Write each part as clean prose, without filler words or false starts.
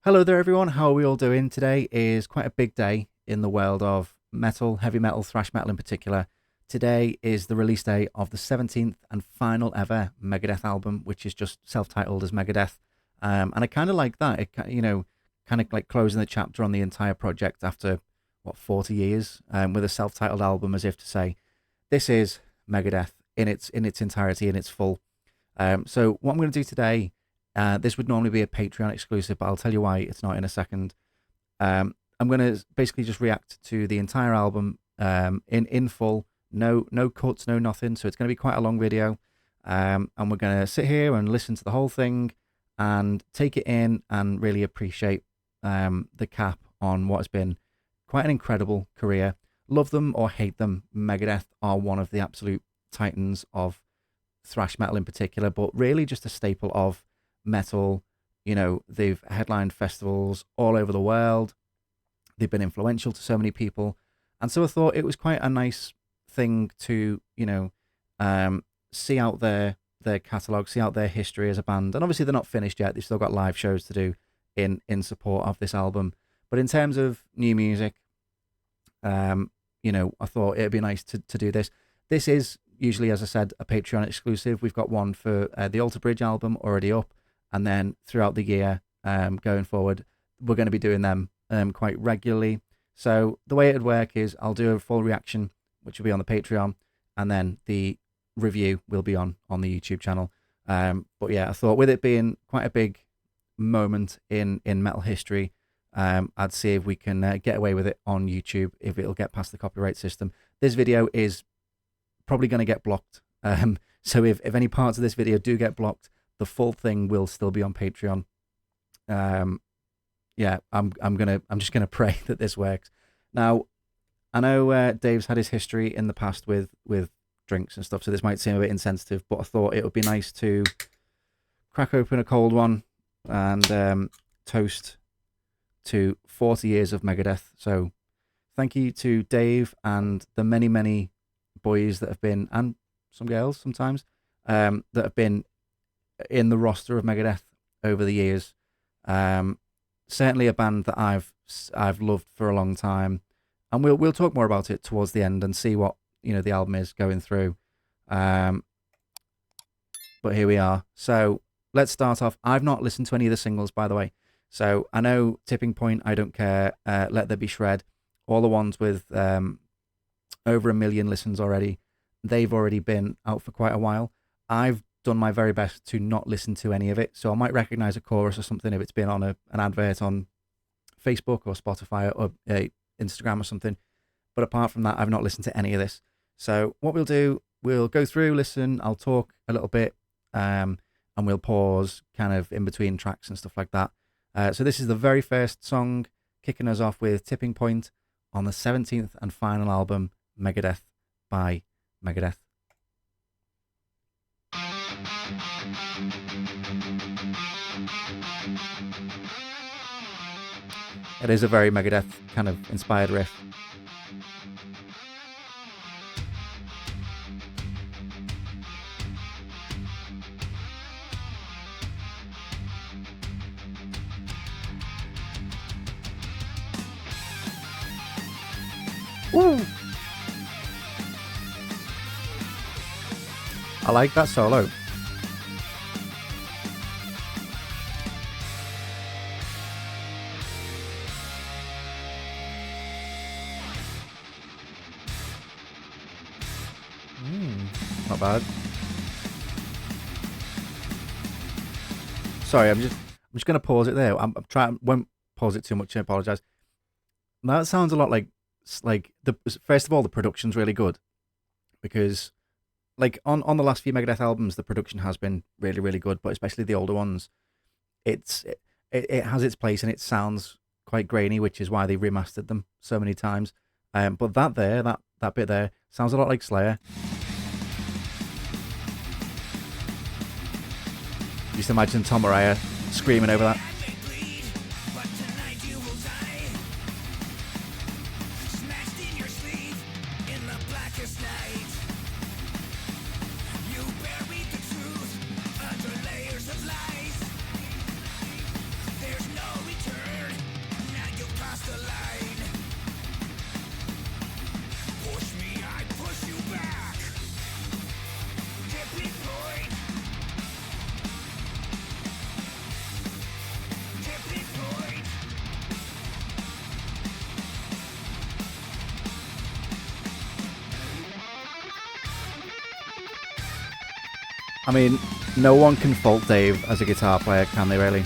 Hello there, everyone. How are we all doing? Today is quite a big day in the world of metal, heavy metal, thrash metal in particular. Today is the release day of the 17th and final ever Megadeth album, which is just self-titled as Megadeth. And I kind of like that. Kind of like closing the chapter on the entire project after, 40 years, with a self-titled album, as if to say, this is Megadeth in its entirety, in its full. So what I'm going to do today, this would normally be a Patreon exclusive, but I'll tell you why it's not in a second. I'm going to basically just react to the entire album in full, no cuts, no nothing. So it's going to be quite a long video, and we're going to sit here and listen to the whole thing and take it in and really appreciate the cap on what has been quite an incredible career. Love them or hate them, Megadeth are one of the absolute titans of thrash metal in particular, but really just a staple of metal. They've headlined festivals all over the world. They've been influential to so many people. And so I thought it was quite a nice thing to, see out their catalogue, see out their history as a band. And obviously they're not finished yet. They've still got live shows to do in support of this album. But in terms of new music, I thought it'd be nice to do this. This is usually, as I said, a Patreon exclusive. We've got one for the Alter Bridge album already up. And then throughout the year, going forward, we're going to be doing them quite regularly. So the way it would work is I'll do a full reaction, which will be on the Patreon, and then the review will be on the YouTube channel. But yeah, I thought with it being quite a big moment in metal history, I'd see if we can get away with it on YouTube, if it'll get past the copyright system. This video is probably going to get blocked. So if any parts of this video do get blocked, the full thing will still be on Patreon. Yeah, I'm just gonna pray that this works. Now, I know Dave's had his history in the past with drinks and stuff, so this might seem a bit insensitive, but I thought it would be nice to crack open a cold one and toast to 40 years of Megadeth. So thank you to Dave and the many, many boys that have been, and some girls sometimes, that have been in the roster of Megadeth over the years. Certainly a band that I've loved for a long time, and we'll talk more about it towards the end and see what the album is going through. But here we are. So let's start off. I've not listened to any of the singles, by the way. So I know Tipping Point, I Don't Care, Let There Be Shred, all the ones with over 1 million listens already. They've already been out for quite a while. I've done my very best to not listen to any of it, so I might recognize a chorus or something if it's been on an advert on Facebook or Spotify or Instagram or something. But apart from that, I've not listened to any of this. So what we'll do, we'll go through, listen, I'll talk a little bit, and we'll pause kind of in between tracks and stuff like that. So this is the very first song, kicking us off with Tipping Point on the 17th and final album, Megadeth by Megadeth. It is a very Megadeth kind of inspired riff. Woo! I like that solo. Not bad. Sorry, I'm just gonna pause it there. I'm trying. Won't pause it too much. I apologize. That sounds a lot like the first of all, the production's really good, because like on the last few Megadeth albums, the production has been really, really good, but especially the older ones, it has its place and it sounds quite grainy, which is why they remastered them so many times. But that bit there sounds a lot like Slayer. Just imagine Tom Araya screaming over that. There's no return. I mean, no one can fault Dave as a guitar player, can they? Really?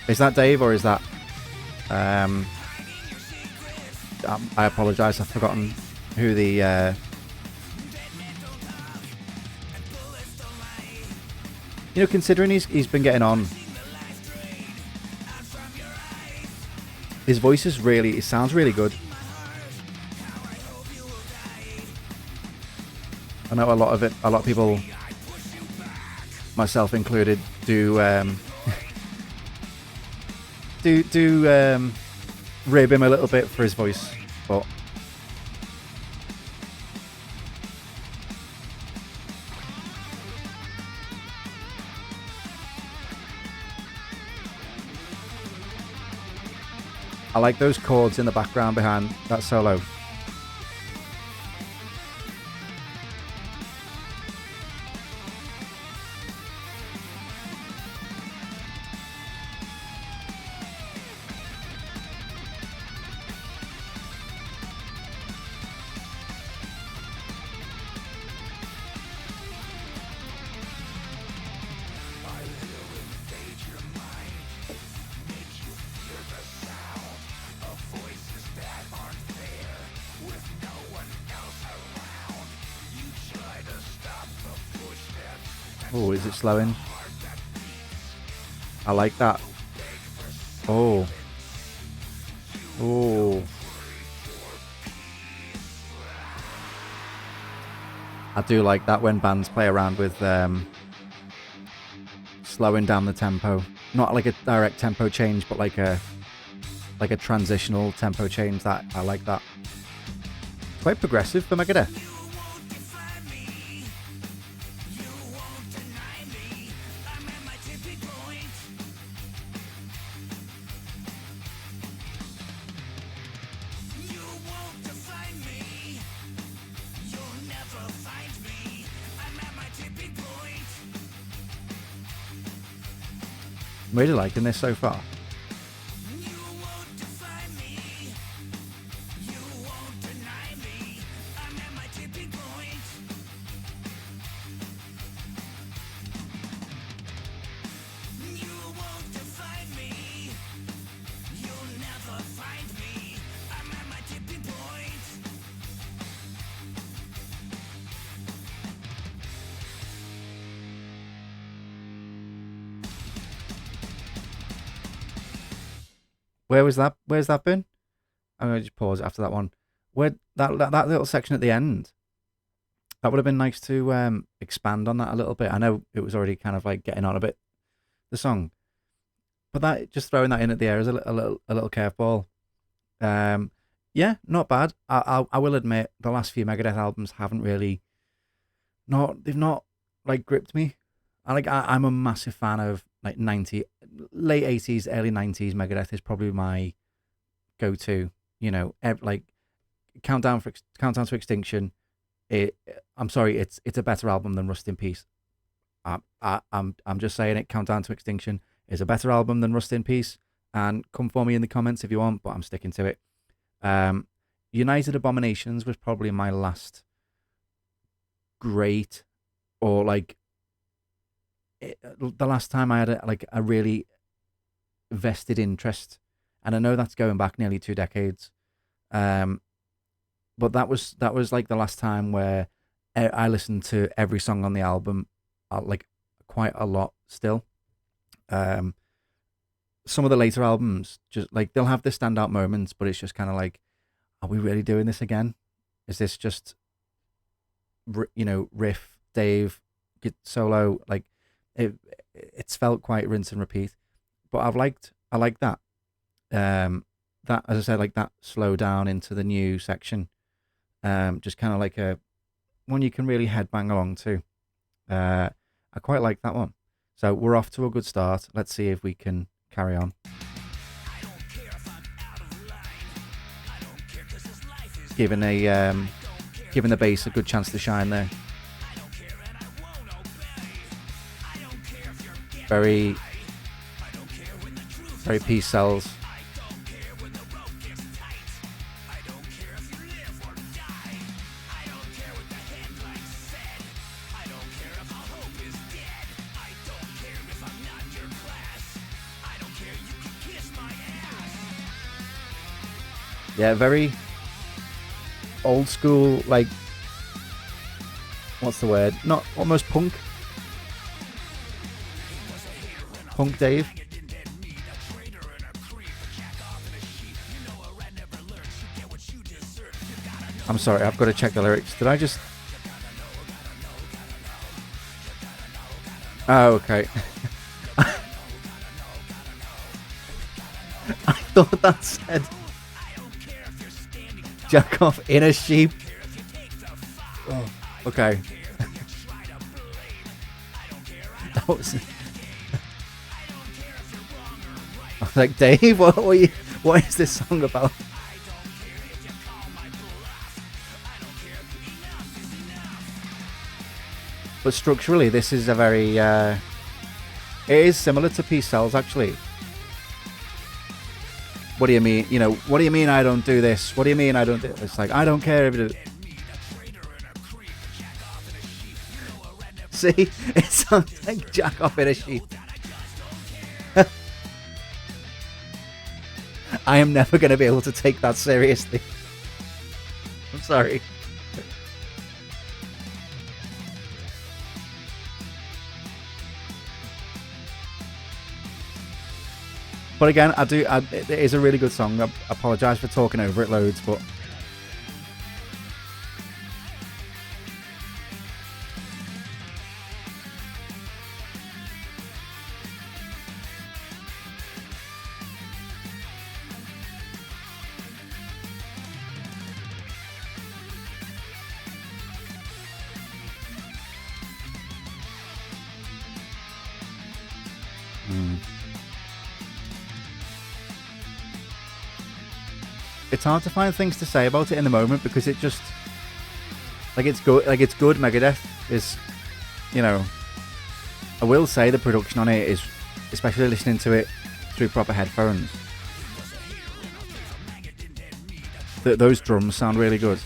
Is that Dave or is that? I apologise. I've forgotten who the. You know, considering he's been getting on, his voice is really. It sounds really good. I know a lot of people, myself included, do rib him a little bit for his voice, but I like those chords in the background behind that solo. Oh, is it slowing? I like that. Oh. Oh. I do like that when bands play around with slowing down the tempo. Not like a direct tempo change, but like a transitional tempo change. That I like that. Quite progressive for Megadeth. I'm really liking this so far. Where was that? Where's that been? I'm going to just pause after that one. Where that little section at the end? That would have been nice to expand on that a little bit. I know it was already kind of like getting on a bit, the song, but that just throwing that in at the air is a little curveball. Yeah, not bad. I will admit the last few Megadeth albums haven't really, they've not like gripped me. I'm a massive fan of like late 80s, early 90s Megadeth is probably my go-to. You know, like Countdown to Extinction. I'm sorry, it's a better album than Rust in Peace. I'm just saying it. Countdown to Extinction is a better album than Rust in Peace, and come for me in the comments if you want, but I'm sticking to it. United Abominations was probably my last great, or like the last time I had a really vested interest, and I know that's going back nearly 2 decades. But that was like the last time where I listened to every song on the album, like quite a lot still. Some of the later albums, just like they'll have their standout moments, but it's just kind of like, are we really doing this again? Is this just, riff, Dave, solo? Like it's felt quite rinse and repeat. But I like that. That, as I said, like that slow down into the new section. Just kind of like a one you can really headbang along to. I quite like that one. So we're off to a good start. Let's see if we can carry on. Giving the bass a good chance to shine there. Very Peace Sells. Yeah, very old school, like, what's the word? Not almost punk. Punk Dave. I'm sorry, I've got to check the lyrics. Did I just... Oh, okay. I thought that said jack off in a sheep. Oh, okay. I was like, Dave, what is this song about? But structurally, this is a very... it is similar to Peace Cells, actually. What do you mean? You know, what do you mean I don't do this? What do you mean I don't do it? It's like, I don't care if it... See? It sounds like jack off in a sheep. I am never going to be able to take that seriously. I'm sorry. But again, it is a really good song. I apologise for talking over it loads, but... It's hard to find things to say about it in the moment because it just... Like, it's good. Like, it's good. Megadeth is... You know... I will say the production on it is... Especially listening to it through proper headphones. Those drums sound really good.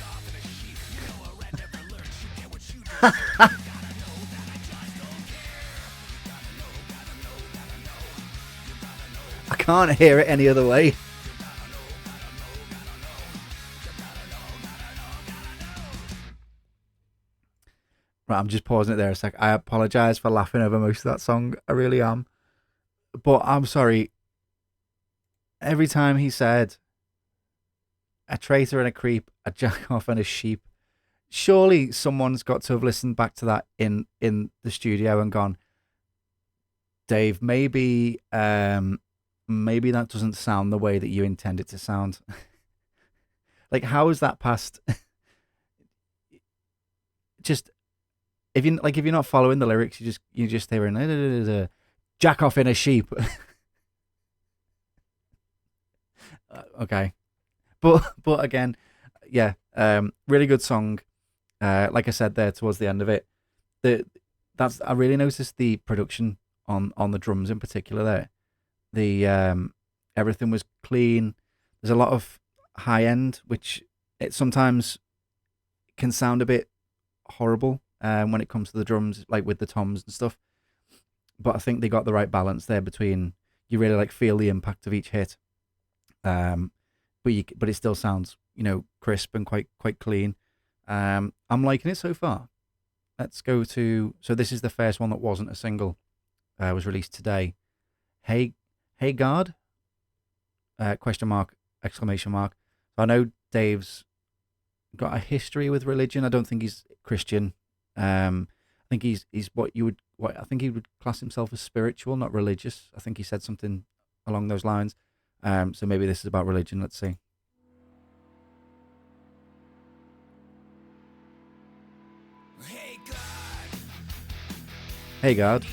I can't hear it any other way. Right, I'm just pausing it there a sec. I apologise for laughing over most of that song. I really am. But I'm sorry. Every time he said a traitor and a creep, a jack off and a sheep, surely someone's got to have listened back to that in the studio and gone, Dave, maybe that doesn't sound the way that you intend it to sound. Like, how is that past? Just if you're not following the lyrics, you just hearing jack off in a sheep. Okay, but again, yeah, really good song. Like I said there towards the end of it, I really noticed the production on the drums in particular there. The everything was clean. There's a lot of high end, which it sometimes can sound a bit horrible when it comes to the drums, like with the toms and stuff. But I think they got the right balance there between you really like feel the impact of each hit, but it still sounds, you know, crisp and quite clean. I'm liking it so far. Let's go to, so this is the first one that wasn't a single. Was released today. Hey God? Question mark, exclamation mark. I know Dave's got a history with religion. I don't think he's Christian. I think he's what I think he would class himself as spiritual, not religious. I think he said something along those lines. So maybe this is about religion. Let's see. Hey God.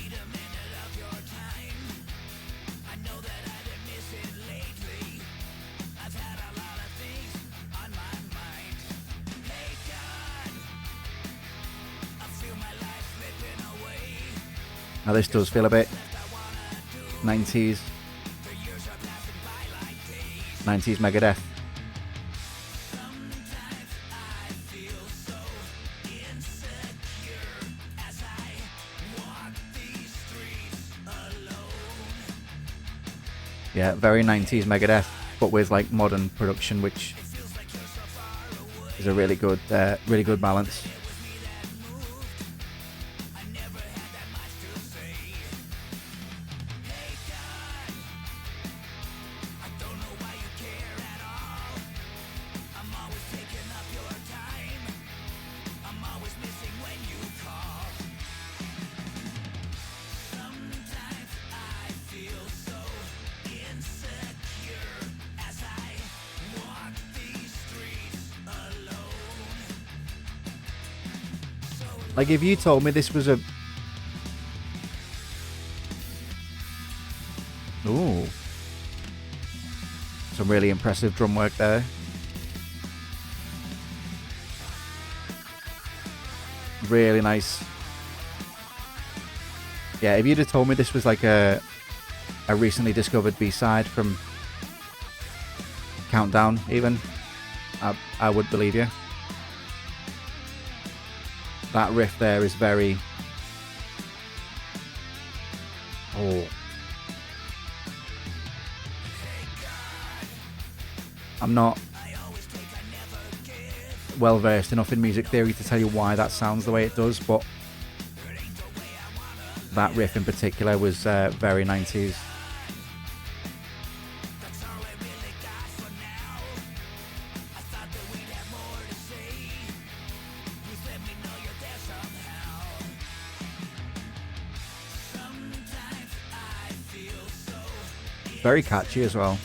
Now this does feel a bit 90s Megadeth. Yeah, very 90s Megadeth, but with like modern production, which is a really good balance. Like, if you told me this was a... Ooh. Some really impressive drum work there. Really nice. Yeah, if you'd have told me this was like a recently discovered B-side from Countdown, even, I would believe you. That riff there is very... Oh. I'm not well versed enough in music theory to tell you why that sounds the way it does, but that riff in particular was very 90s. Very catchy as well.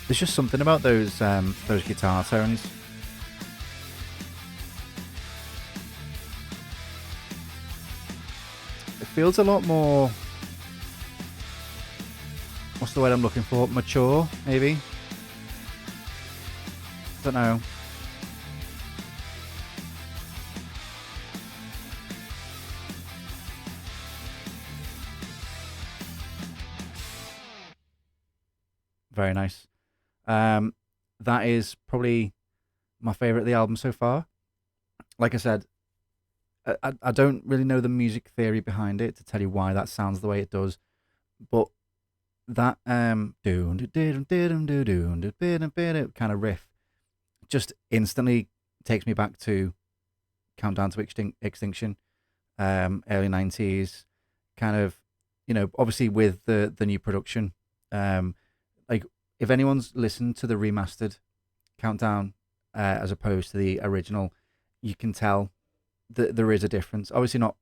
There's just something about those guitar tones. It feels a lot more... What's the word I'm looking for? Mature, maybe? Don't know. Very nice. That is probably my favourite of the album so far. Like I said, I don't really know the music theory behind it to tell you why that sounds the way it does, but that kind of riff just instantly takes me back to Countdown to Extinction, early 90s, kind of, you know, obviously with the new production. Like, if anyone's listened to the remastered Countdown as opposed to the original, you can tell that there is a difference. Obviously not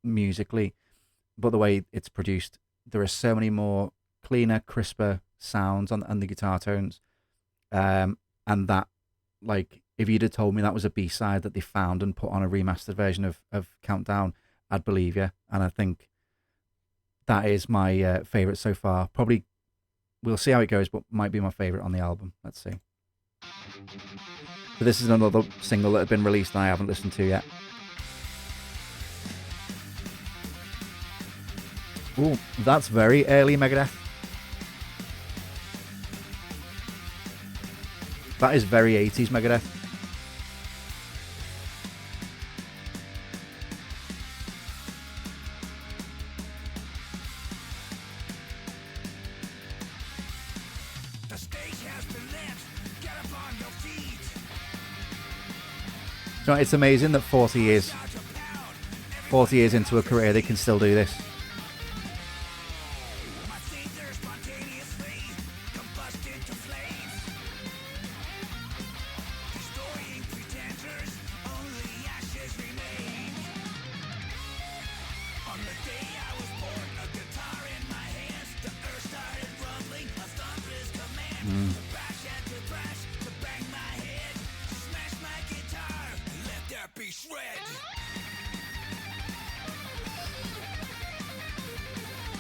musically, but the way it's produced. There are so many more cleaner, crisper sounds on the guitar tones. And that, like, if you'd have told me that was a B-side that they found and put on a remastered version of Countdown, I'd believe you. And I think that is my favourite so far. Probably, we'll see how it goes, but might be my favourite on the album. Let's see. So this is another single that had been released and I haven't listened to yet. Ooh, that's very early Megadeth. That is very 80s Megadeth. You know, it's amazing that 40 years into a career, they can still do this.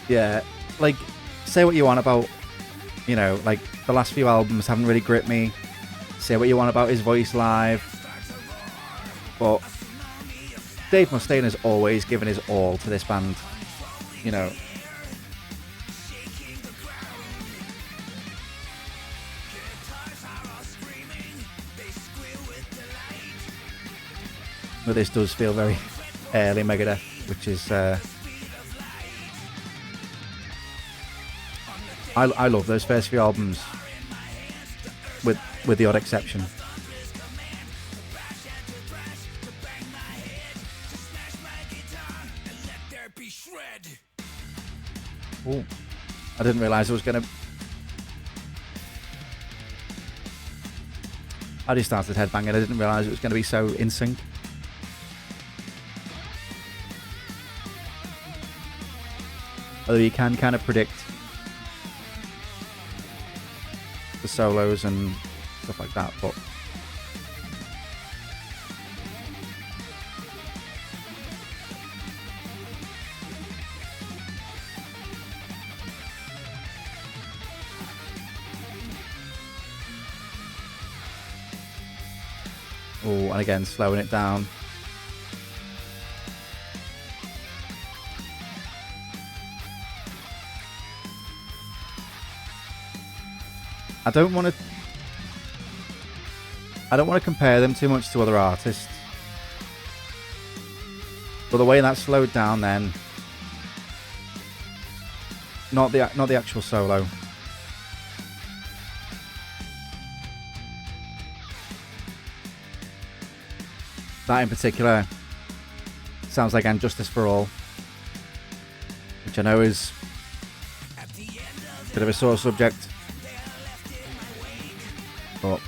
Yeah, like, say what you want about, you know, like, the last few albums haven't really gripped me. Say what you want about his voice live. But Dave Mustaine has always given his all to this band. You know, but this does feel very early Megadeth, which is I love those first few albums, with the odd exception. Oh, I didn't realise I was gonna. I just started headbanging. I didn't realise it was going to be so in sync. Although you can kind of predict the solos and stuff like that, but oh, and again slowing it down. I don't want to compare them too much to other artists, but the way that slowed down then, not the actual solo. That in particular sounds like "And Justice for All," which I know is a bit of a sore subject. But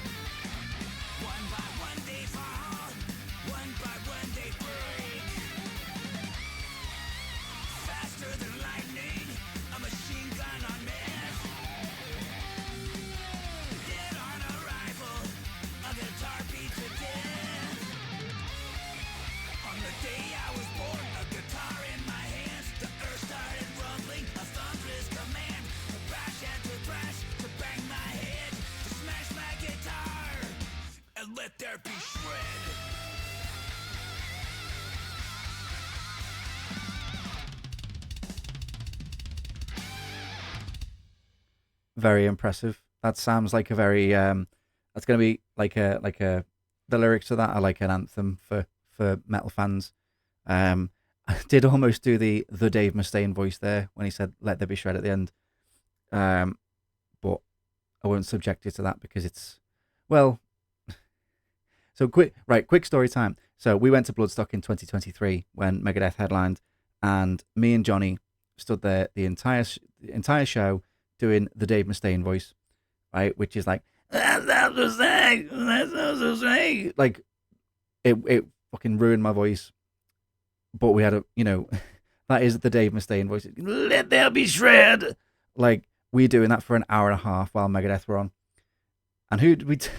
very impressive. That sounds like a very that's going to be like a the lyrics to that are like an anthem for metal fans. I did almost do the Dave Mustaine voice there when he said "Let there be shred" at the end, but I won't subject you to that because it's, well. So quick story time. So we went to Bloodstock in 2023 when Megadeth headlined, and me and Johnny stood there the entire show doing the Dave Mustaine voice, right, which is like like it fucking ruined my voice. But we had that is the Dave Mustaine voice. Let there be shred. Like we doing that for an hour and a half while Megadeth were on, and who did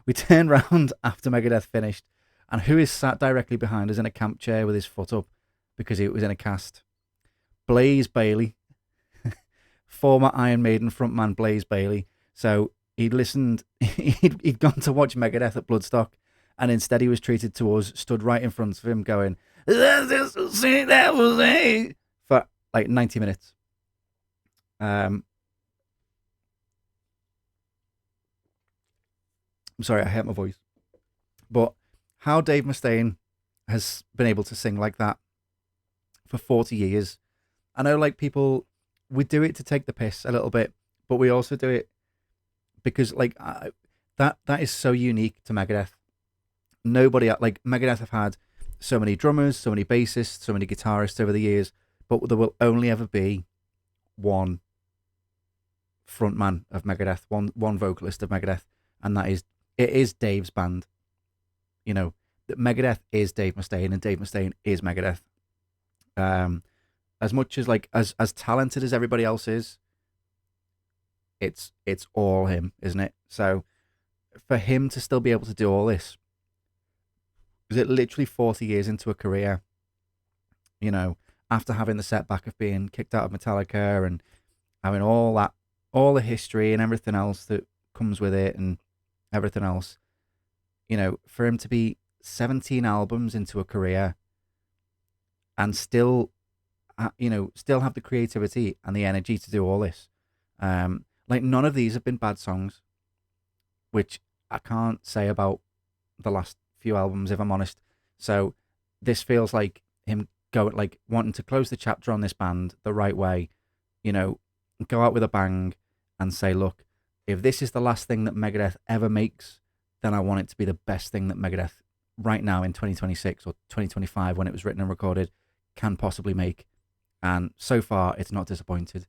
we turned round after Megadeth finished, and who is sat directly behind us in a camp chair with his foot up because he was in a cast? Blaze Bayley, former Iron Maiden frontman Blaze Bayley. So he'd listened, he'd gone to watch Megadeth at Bloodstock, and instead he was treated to us, stood right in front of him going, that was it, for like 90 minutes. I'm sorry, I hate my voice. But how Dave Mustaine has been able to sing like that for 40 years. I know, like, people, we do it to take the piss a little bit, but we also do it because, like, that is so unique to Megadeth. Nobody, like, Megadeth have had so many drummers, so many bassists, so many guitarists over the years, but there will only ever be one frontman of Megadeth, one vocalist of Megadeth, and it is Dave's band. Megadeth is Dave Mustaine, and Dave Mustaine is Megadeth. As much as, like, as talented as everybody else is, it's all him, isn't it? So for him to still be able to do all this, is it literally 40 years into a career, after having the setback of being kicked out of Metallica and having all the history and everything else that comes with it and everything else, for him to be 17 albums into a career and still, still have the creativity and the energy to do all this. Like, none of these have been bad songs, which I can't say about the last few albums, if I'm honest. So this feels like him wanting to close the chapter on this band the right way, go out with a bang and say, look, if this is the last thing that Megadeth ever makes, then I want it to be the best thing that Megadeth right now in 2026 or 2025, when it was written and recorded, can possibly make. And so far, it's not disappointed.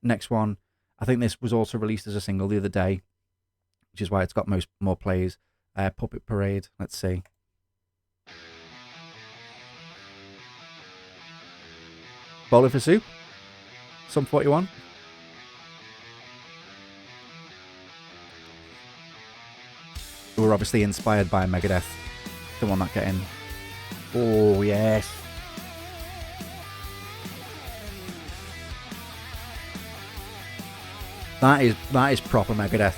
Next one, I think this was also released as a single the other day, which is why it's got more plays. Puppet Parade, let's see. Bowling for Soup, Sum 41. Who were obviously inspired by Megadeth. The one that get in. Oh, yes. That is proper Megadeth.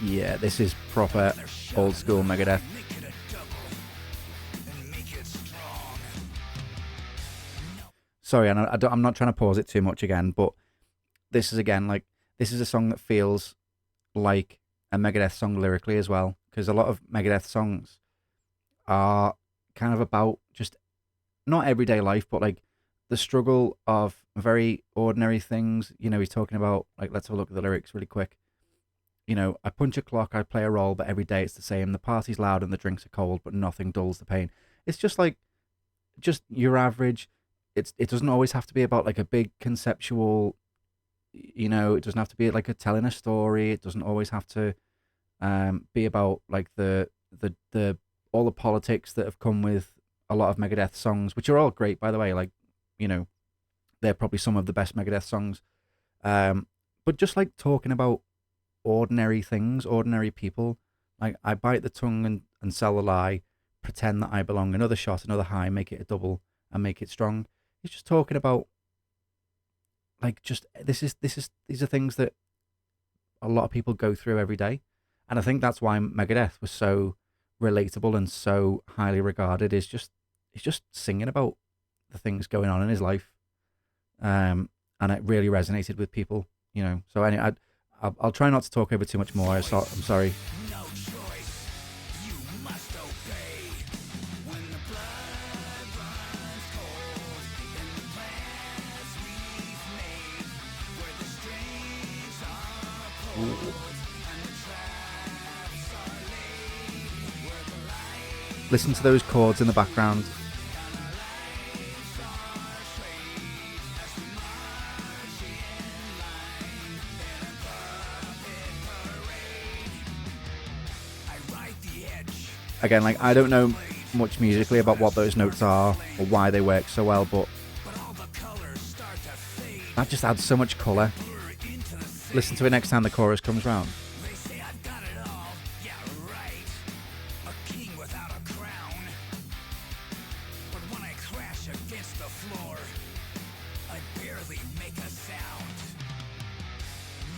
Yeah, this is proper old school Megadeth. Sorry, I'm not trying to pause it too much again, but this is a song that feels like a Megadeth song lyrically as well, because a lot of Megadeth songs are kind of about just not everyday life, but like the struggle of very ordinary things. He's talking about, like, let's have a look at the lyrics really quick. I punch a clock, I play a role, but every day it's the same. The party's loud and the drinks are cold, but nothing dulls the pain. It's just your average. It doesn't always have to be about like a big conceptual, it doesn't have to be like telling a story. It doesn't always have to be about like the all the politics that have come with a lot of Megadeth songs, which are all great, by the way. Like, they're probably some of the best Megadeth songs. But just like talking about ordinary things, ordinary people. Like, I bite the tongue and sell a lie, pretend that I belong. Another shot, another high, make it a double and make it strong. He's just talking about, like, just these are things that a lot of people go through every day. And I think that's why Megadeth was so relatable and so highly regarded. He's just singing about the things going on in his life. And it really resonated with people, So anyway, I'll try not to talk over too much more. I'm sorry. No choice, you must obey. When the blood runs cold in the plans we've made, where the strings are pulled and the traps are laid, where the light. Listen to those chords in the background. Again, like, I don't know much musically about what those notes are or why they work so well, but that just adds so much colour. Listen to it next time the chorus comes round. They say I've got it all, yeah, right. A king without a crown. But when I crash against the floor, I barely make a sound.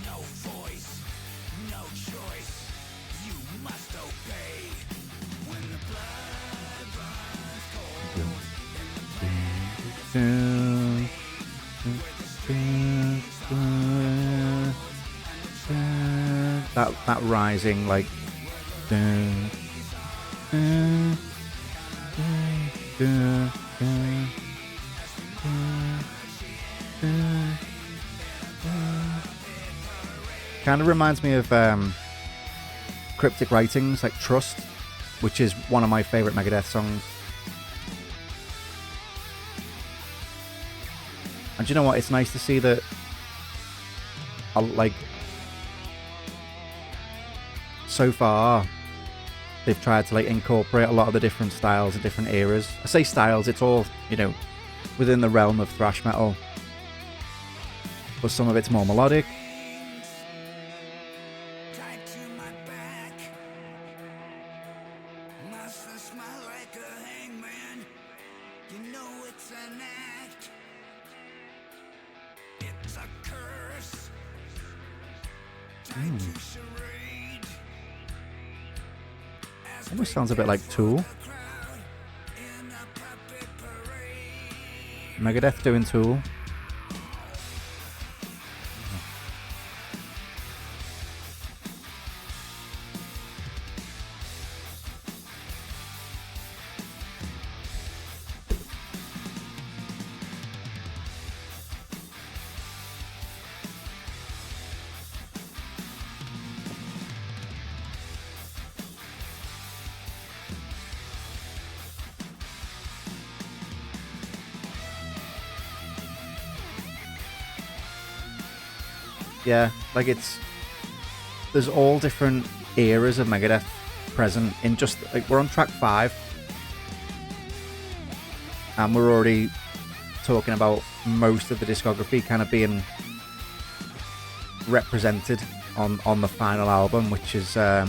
No voice, no choice, you must obey. When the blood runs cold in the that rising, like, kind of reminds me of Cryptic Writings, like Trust, which is one of my favourite Megadeth songs. And do you know what? It's nice to see that, like, so far, they've tried to, like, incorporate a lot of the different styles and different eras. I say styles, it's all, within the realm of thrash metal. But some of it's more melodic. Almost sounds a bit like Tool. Megadeth doing Tool. Yeah, like there's all different eras of Megadeth present in just like we're on track 5 and we're already talking about most of the discography kind of being represented on the final album, which is I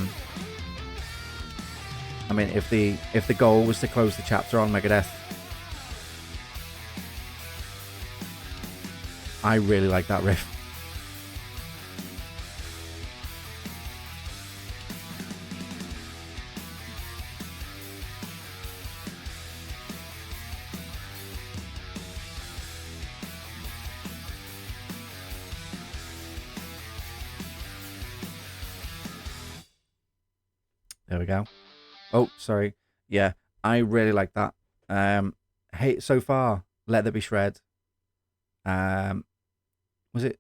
mean, if the goal was to close the chapter on Megadeth, I really like that riff. There we go. Oh, sorry. Yeah, I really like that. Hey, so far, Let There Be Shred. Was it?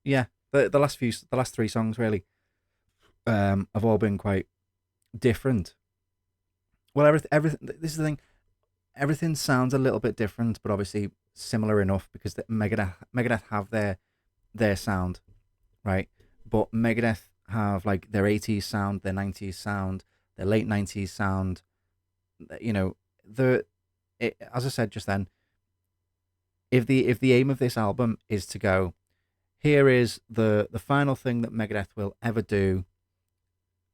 Yeah, the last 3 songs really, have all been quite different. Well, everything. This is the thing. Everything sounds a little bit different, but obviously similar enough because the Megadeth have their sound, right? But Megadeth have like their 80s sound, their 90s sound, their late 90s sound. You know, as I said just then, if the aim of this album is to go, here is the final thing that Megadeth will ever do,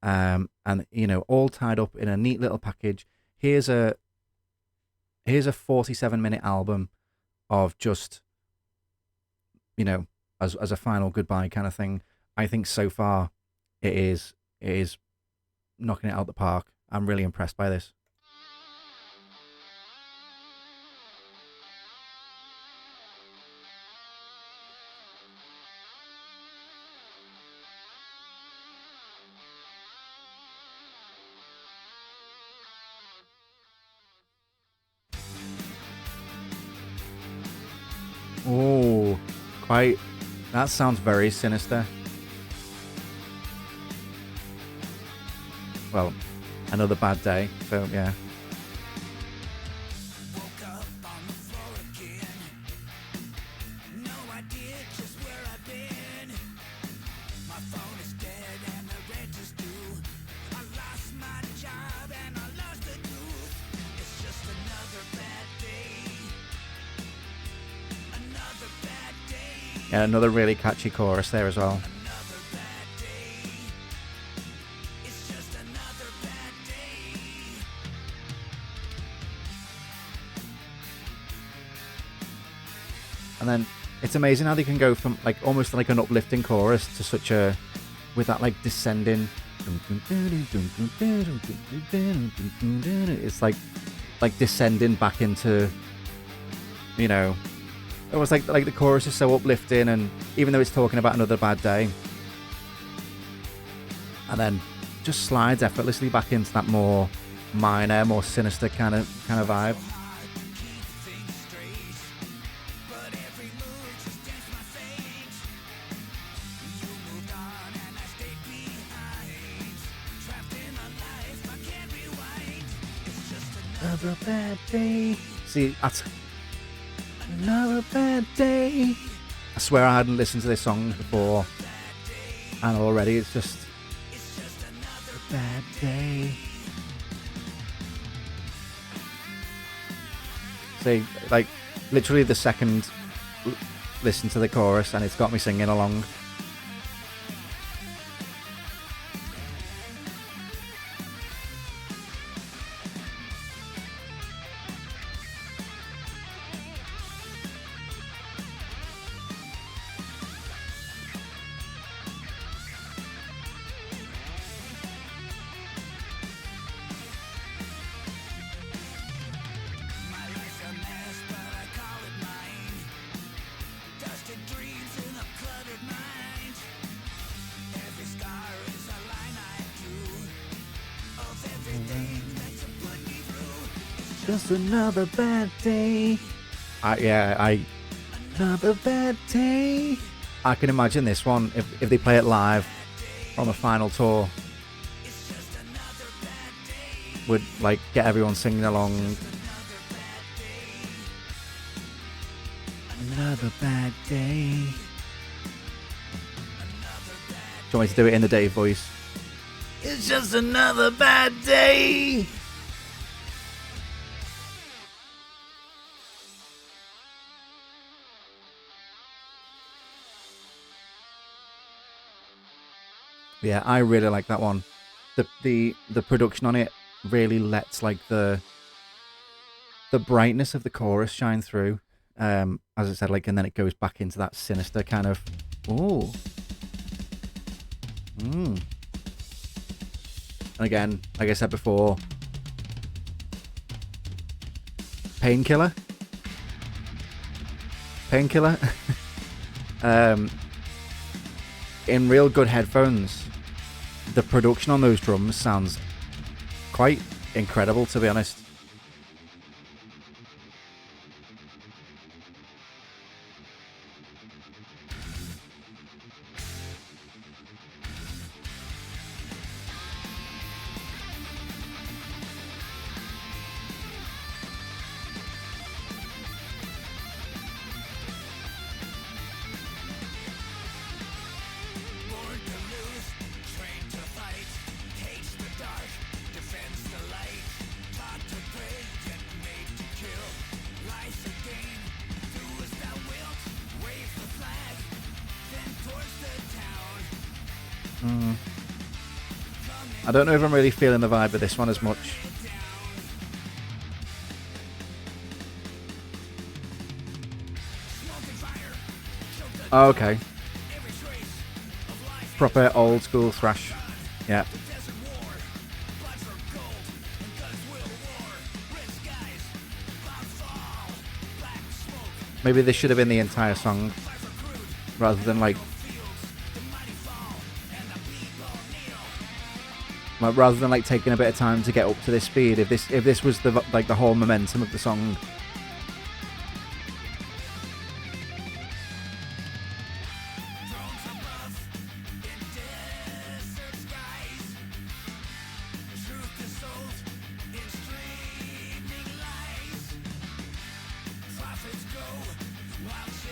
and you know, all tied up in a neat little package. Here's a 47-minute album of just, you know, as a final goodbye kind of thing. I think so far it is knocking it out the park. I'm really impressed by this. Oh, quite. That sounds very sinister. Well, another bad day. So yeah. Woke up on the floor again. No idea just where I've been. My phone is dead and the rent is due. I lost my job and I lost the youth. It's just another bad day. Another bad day. Yeah, another really catchy chorus there as well. Another bad day. It's just another bad day. And then it's amazing how they can go from like almost like an uplifting chorus to such a, with that like descending. It's like descending back into, you know, it was like the chorus is so uplifting, and even though it's talking about another bad day, and then just slides effortlessly back into that more minor, more sinister kind of vibe. Another bad day. See, that's another bad day. I swear I hadn't listened to this song before, and already it's just a bad day. See, like literally the second listen to the chorus, and it's got me singing along. Just another bad day. Another bad day. I can imagine this one if they play it live on the final tour. Would like get everyone singing along. Another bad day. Do you want me to do it in the Dave voice? It's just another bad day. Yeah, I really like that one. The production on it really lets like the brightness of the chorus shine through. As I said, like, and then it goes back into that sinister kind of. Ooh. And again, like I said before, Painkiller. In real good headphones, the production on those drums sounds quite incredible, to be honest. I don't know if I'm really feeling the vibe of this one as much. Oh, okay. Proper old school thrash. Yeah. Maybe this should have been the entire song rather than like taking a bit of time to get up to this speed. If this was the like the whole momentum of the song.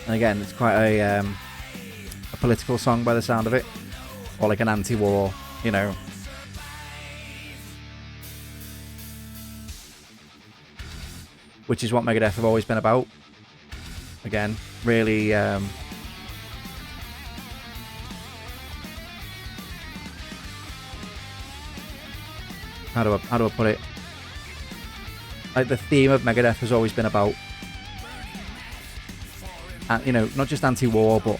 And again, it's quite a political song by the sound of it, or like an anti-war, you know. Which is what Megadeth have always been about. Again, really how do I put it? Like the theme of Megadeth has always been about, you know, not just anti-war, but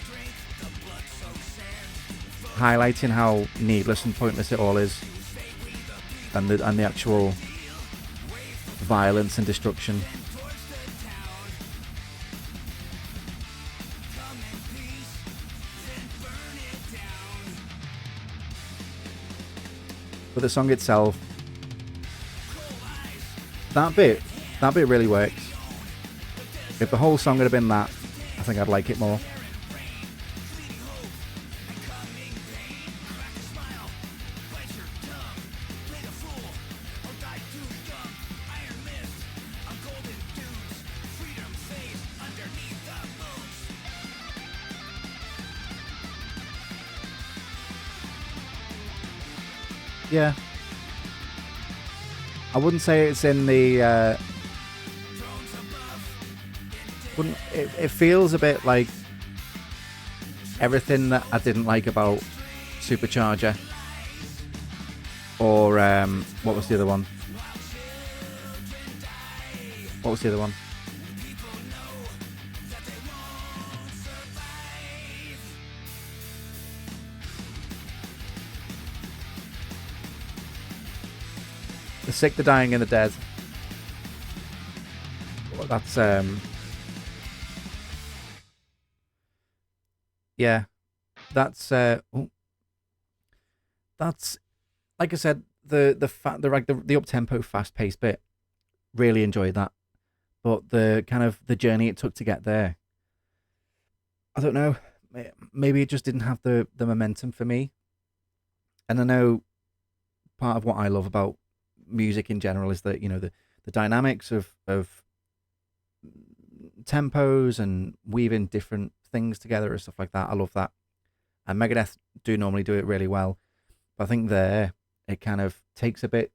highlighting how needless and pointless it all is, and the actual violence and destruction. But the song itself, that bit really works. If the whole song had been that, I think I'd like it more. Yeah. I wouldn't say it's in the it feels a bit like everything that I didn't like about Supercharger, or what was the other one? The Sick, the Dying, and the Dead. That's yeah, that's like I said, the up tempo, fast paced bit Really enjoyed that. But the kind of the journey it took to get there, I don't know. Maybe it just didn't have the momentum for me. And I know part of what I love about music in general is that the dynamics of tempos and weaving different things together and stuff like that. I love that. And Megadeth do normally do it really well. But I think there it kind of takes the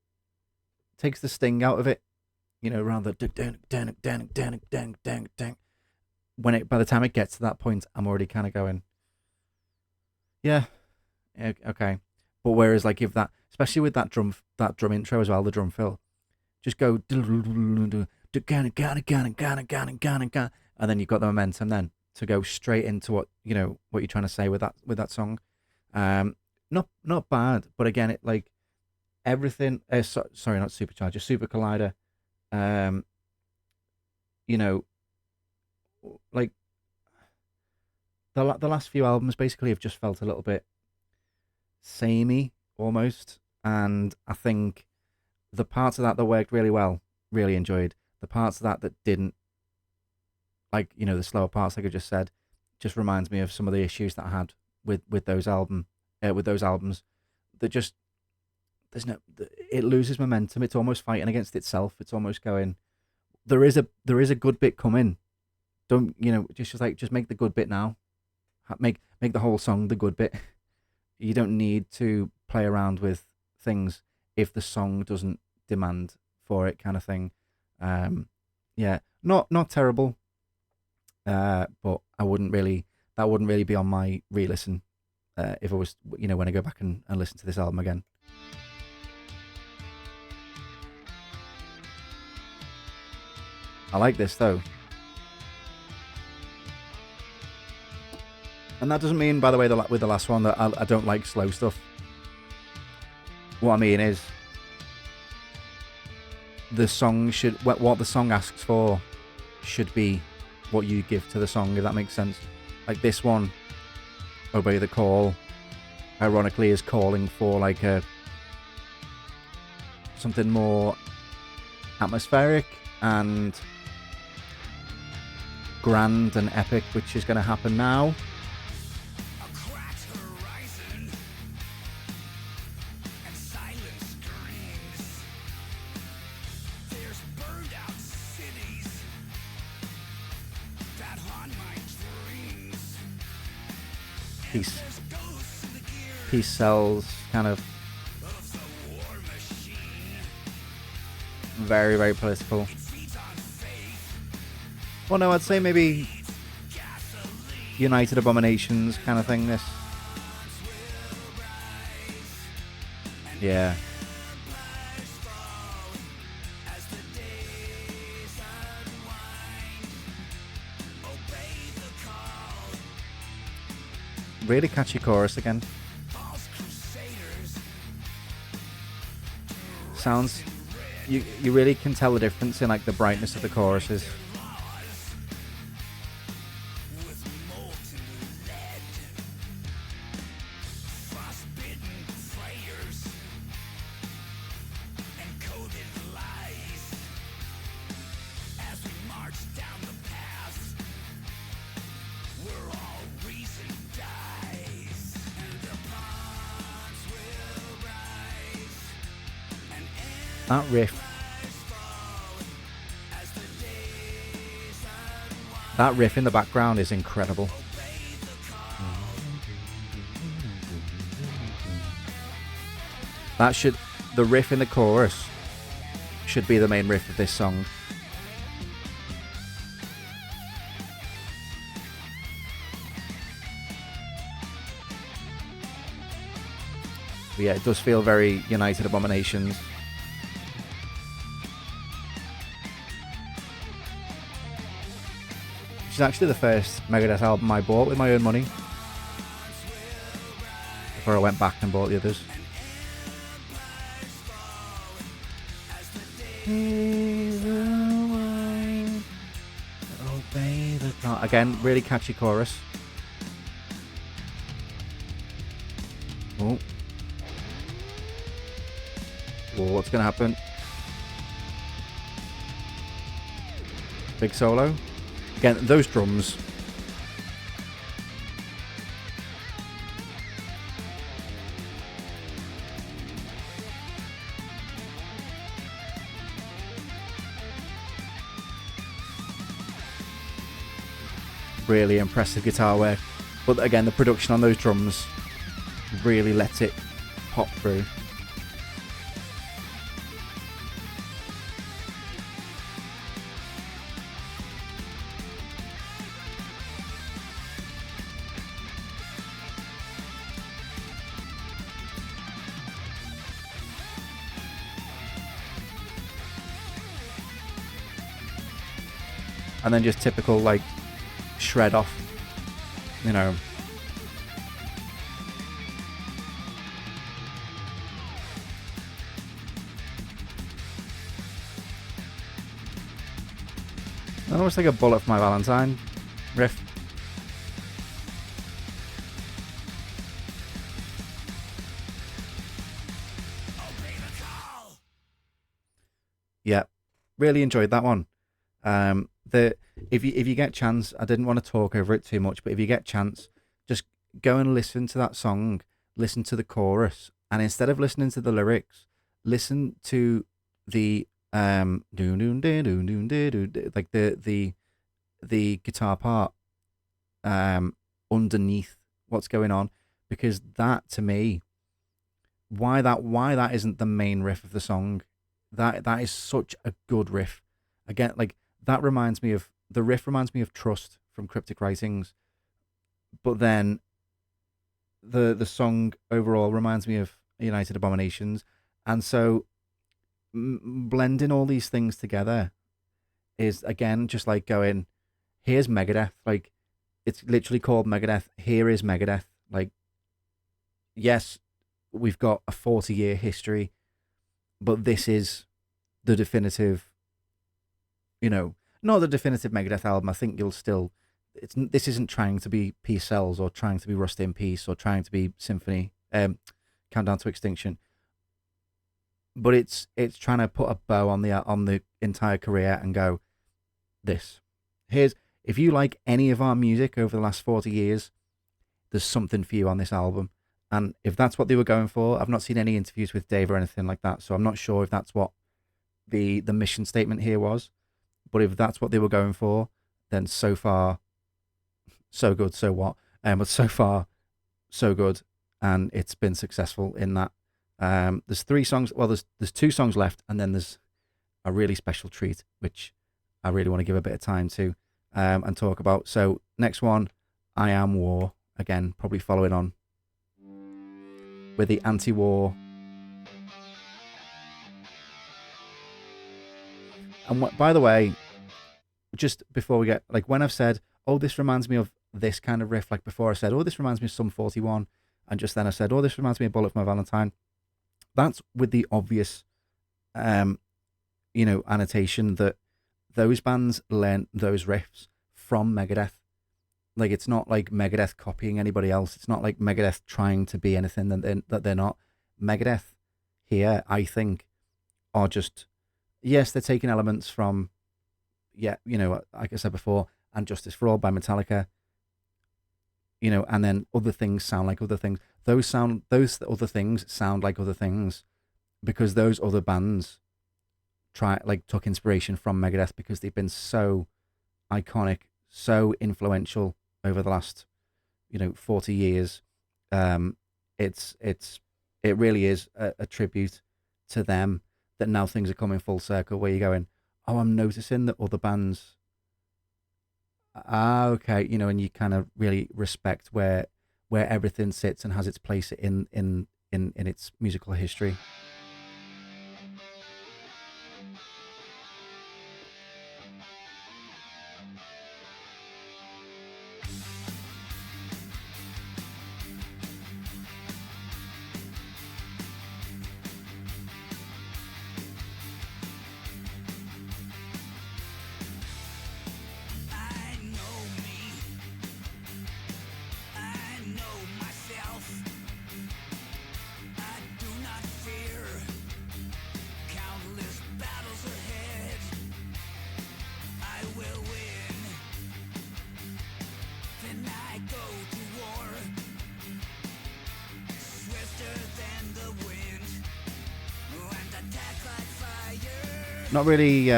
sting out of it. Around the when it by the time it gets to that point, I'm already kind of going, yeah, okay. But whereas like if that, especially with that drum intro as well, the drum fill, just go and then you've got the momentum then to go straight into what you're trying to say with that song. Not bad, but again, it like everything. Sorry, not Supercharger, Super Collider. You know, like the last few albums basically have just felt a little bit samey almost, and I think the parts of that worked really well, really enjoyed. The parts of that didn't, like the slower parts, like I just said, just reminds me of some of the issues that I had with those albums. That just it loses momentum. It's almost fighting against itself. It's almost going, there is a good bit coming. Don't just make the good bit now. Make the whole song the good bit. You don't need to play around with things if the song doesn't demand for it, kind of thing. Yeah, not terrible. But that wouldn't really be on my re-listen if I was when I go back and listen to this album again. I like this though. And that doesn't mean, by the way, with the last one, that I don't like slow stuff. What I mean is, the song what the song asks for should be what you give to the song, if that makes sense. Like this one, Obey the Call, ironically is calling for like something more atmospheric and grand and epic, which is going to happen now. Peace sells, kind of very, very political. Well, no, I'd say maybe United Abominations kind of thing, this. Yeah. Really catchy chorus again. Sounds, you really can tell the difference in like the brightness of the choruses. That riff in the background is incredible. The riff in the chorus should be the main riff of this song. But yeah, it does feel very United Abominations. Which is actually the first Megadeth album I bought with my own money, before I went back and bought the others. Again, really catchy chorus. Oh, what's gonna happen? big solo. Again, those drums. Really impressive guitar work. But again, the production on those drums really lets it pop through. And then just typical, like, shred off, you know. Almost like a Bullet for My Valentine riff. Yeah, really enjoyed that one. If you get chance, I didn't want to talk over it too much, but if you get chance, just go and listen to that song, listen to the chorus, and instead of listening to the lyrics, listen to the like the guitar part underneath what's going on, because that, to me, why that isn't the main riff of the song. That is such a good riff. Again, like, that reminds me of the riff reminds me of Trust from Cryptic Writings, but then the song overall reminds me of United Abominations, and so blending all these things together is, again, just like going, here's Megadeth. Like, it's literally called Megadeth. Here is Megadeth. Like, yes, we've got a 40-year history, but this is the definitive, not the definitive Megadeth album. I think you'll still, this isn't trying to be Peace Cells or trying to be Rust in Peace or trying to be Symphony, Countdown to Extinction. But it's trying to put a bow on the entire career and go, if you like any of our music over the last 40 years, there's something for you on this album. And if that's what they were going for, I've not seen any interviews with Dave or anything like that, so I'm not sure if that's what the mission statement here was. But if that's what they were going for, then so far, so good. So what? But so far, so good, and it's been successful in that. There's 3 songs. Well, there's 2 songs left, and then there's a really special treat, which I really want to give a bit of time to and talk about. So next one, I Am War. Again, probably following on with the anti-war. And by the way, just before we get, like, when I've said, oh, this reminds me of this kind of riff, like before I said, oh, this reminds me of Sum 41, and just then I said, oh, this reminds me of Bullet for My Valentine. That's with the obvious, annotation that those bands learned those riffs from Megadeth. Like, it's not like Megadeth copying anybody else. It's not like Megadeth trying to be anything that they're not. Megadeth here, I think, are just, yes, they're taking elements from, like I said before, And Justice for All by Metallica, and then other things sound like other things. Those other things sound like other things because those other bands took inspiration from Megadeth because they've been so iconic, so influential over the last 40 years. It really is a tribute to them that now things are coming full circle, where you're going, oh, I'm noticing that other bands, okay, and you kind of really respect where everything sits and has its place in its musical history. I know myself. I do not fear Not really.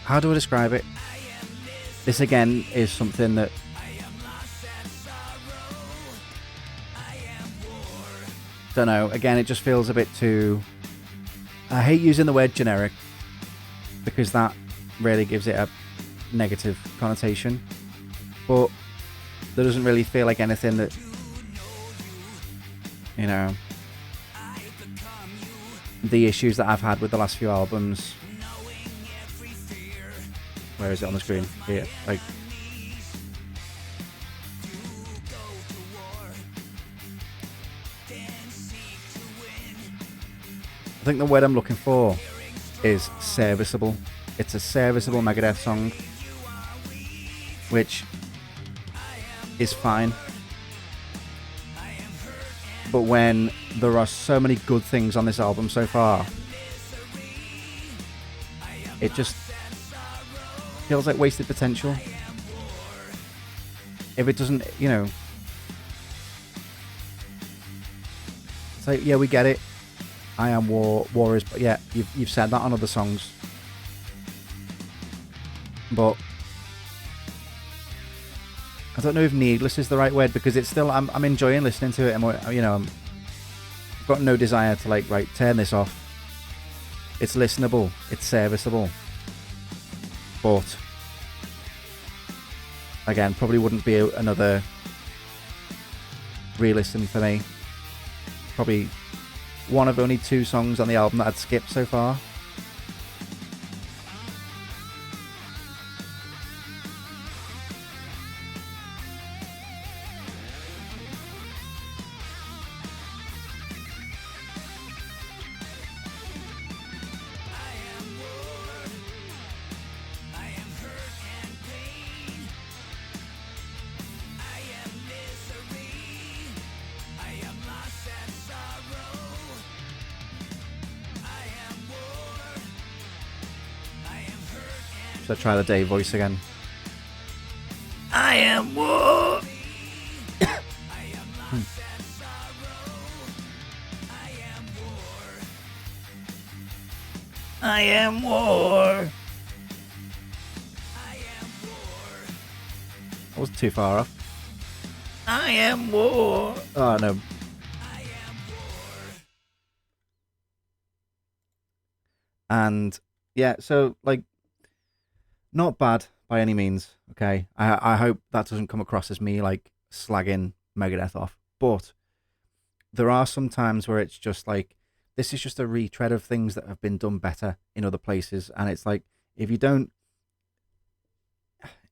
How do I describe it? This again is something that don't know. Again, it just feels a bit too. I hate using the word generic because that really gives it a negative connotation. But there doesn't really feel like anything that, you know, the issues that I've had with the last few albums. Where is it on the screen? Here. Like, I think the word I'm looking for is serviceable. It's a serviceable Megadeth song, which is fine. But when there are so many good things on this album so far, it just feels like wasted potential. If it doesn't, you know, it's like, yeah, we get it. I Am War is, but yeah, you've said that on other songs. But I don't know if needless is the right word, because it's still, I'm enjoying listening to it. You know, I've got no desire to like, right, turn this off. It's listenable, it's serviceable, but again, probably wouldn't be another re-listen for me. Probably one of only 2 songs on the album that I'd skipped so far. Should I try the Dave voice again? I am war. I am war. I wasn't too far off. I am war. Oh no. And yeah, so like, not bad by any means, okay? I hope that doesn't come across as me like slagging Megadeth off, but there are some times where it's just like, this is just a retread of things that have been done better in other places, and it's like, if you don't,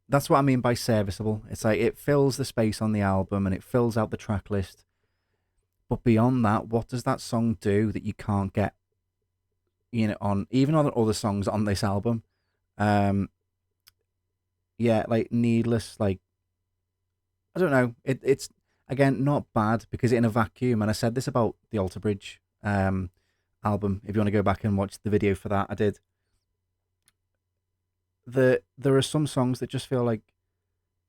that's what I mean by serviceable. It's like, it fills the space on the album and it fills out the track list, but beyond that, what does that song do that you can't get, you know, on even on other songs on this album? Yeah, like needless, like, I don't know. It's again not bad because in a vacuum, and I said this about the Alter Bridge album. If you want to go back and watch the video for that, I did. There are some songs that just feel like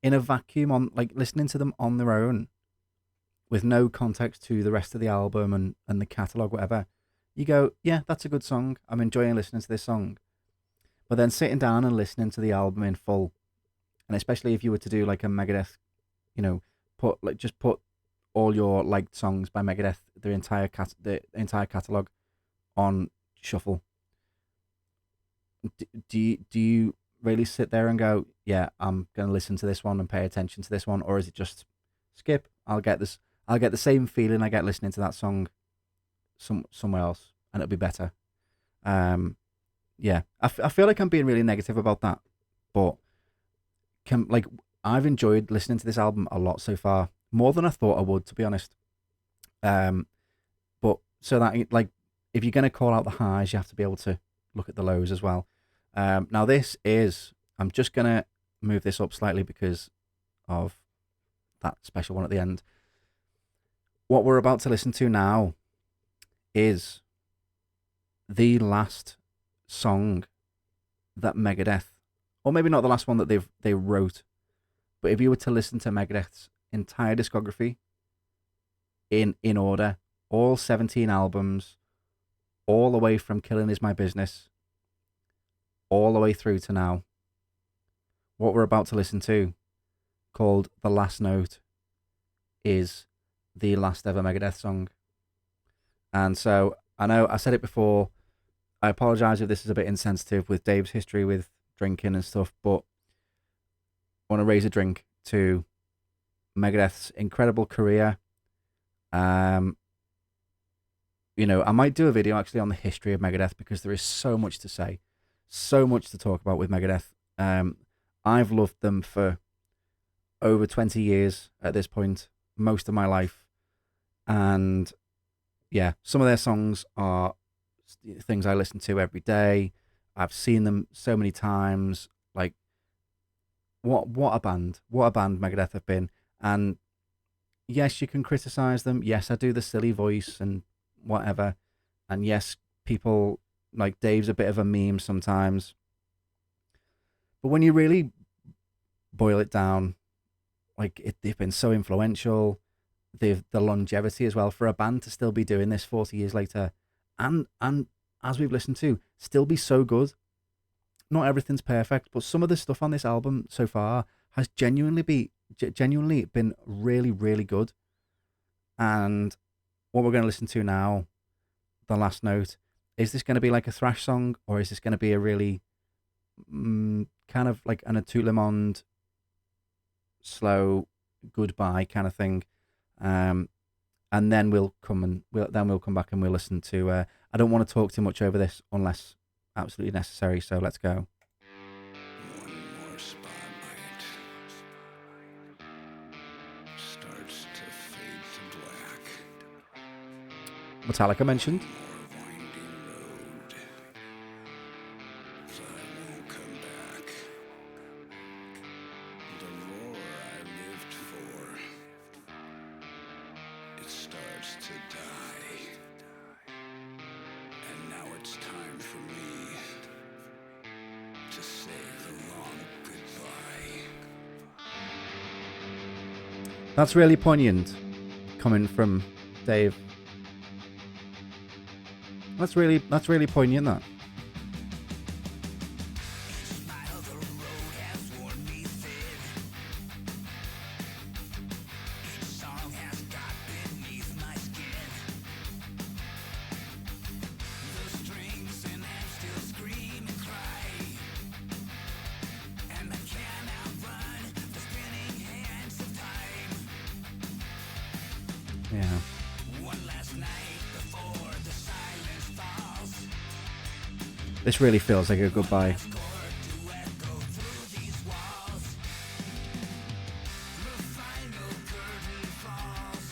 in a vacuum, on like listening to them on their own, with no context to the rest of the album and the catalog, whatever. You go, yeah, that's a good song. I'm enjoying listening to this song. But then sitting down and listening to the album in full, and especially if you were to do like a Megadeth, you know, just put all your liked songs by Megadeth, the entire catalog, on shuffle. Do you really sit there and go, yeah, I'm gonna listen to this one and pay attention to this one, or is it just skip? I'll get the same feeling I get listening to that song somewhere else, and it'll be better. Yeah, I feel like I'm being really negative about that, but like, I've enjoyed listening to this album a lot so far, more than I thought I would, to be honest. But so that, like, if you're gonna call out the highs, you have to be able to look at the lows as well. Now this is, I'm just gonna move this up slightly because of that special one at the end. What we're about to listen to now is the last song that Megadeth, or maybe not the last one that they wrote, but if you were to listen to Megadeth's entire discography in order, all 17 albums, all the way from Killing Is My Business, all the way through to now, what we're about to listen to, called The Last Note, is the last ever Megadeth song. And so, I know I said it before, I apologise if this is a bit insensitive with Dave's history with drinking and stuff, but I want to raise a drink to Megadeth's incredible career. You know, I might do a video actually on the history of Megadeth because there is so much to say, so much to talk about with Megadeth. I've loved them for over 20 years at this point, most of my life. And yeah, some of their songs are things I listen to every day. I've seen them so many times. Like, what a band Megadeth have been. And yes, you can criticize them. Yes, I do the silly voice and whatever. And yes, people like Dave's a bit of a meme sometimes. But when you really boil it down, like they've been so influential. The longevity as well for a band to still be doing this 40 years later, and as we've listened to, still be so good. Not everything's perfect, but some of the stuff on this album so far has genuinely been really, really good. And what we're going to listen to now, The Last Note, is this going to be like a thrash song, or is this going to be a really kind of like an Tout Le Monde slow goodbye kind of thing? And then we'll come back and we'll listen to. I don't want to talk too much over this unless absolutely necessary. So let's go. One more spotlight starts to fade to black. Metallica mentioned. More winding road, so I won't come back. The roar I lived for, it starts to die. And now it's time for me to say the long goodbye. That's really poignant, coming from Dave. That's really poignant. That. Each mile the road has worn me thin. Each song has got beneath my skin. The strings and I'm still scream and cry. And I can't outrun the spinning hands of time. Yeah. One last night before the silence falls. This really feels like a goodbye. Score to echo through these walls. The final curtain falls.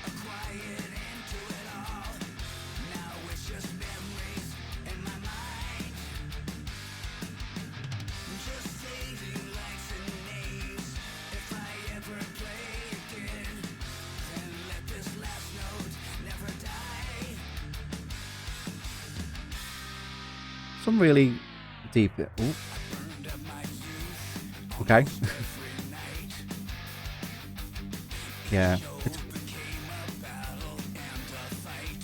A quiet end to it all. Now it's just memories in my mind. Just fading lights and names. If I ever play again, then let this last note never die. Some really deep. Ooh. Burned up my youth. Okay. Every night. Yeah. It's Became a battle and a fight.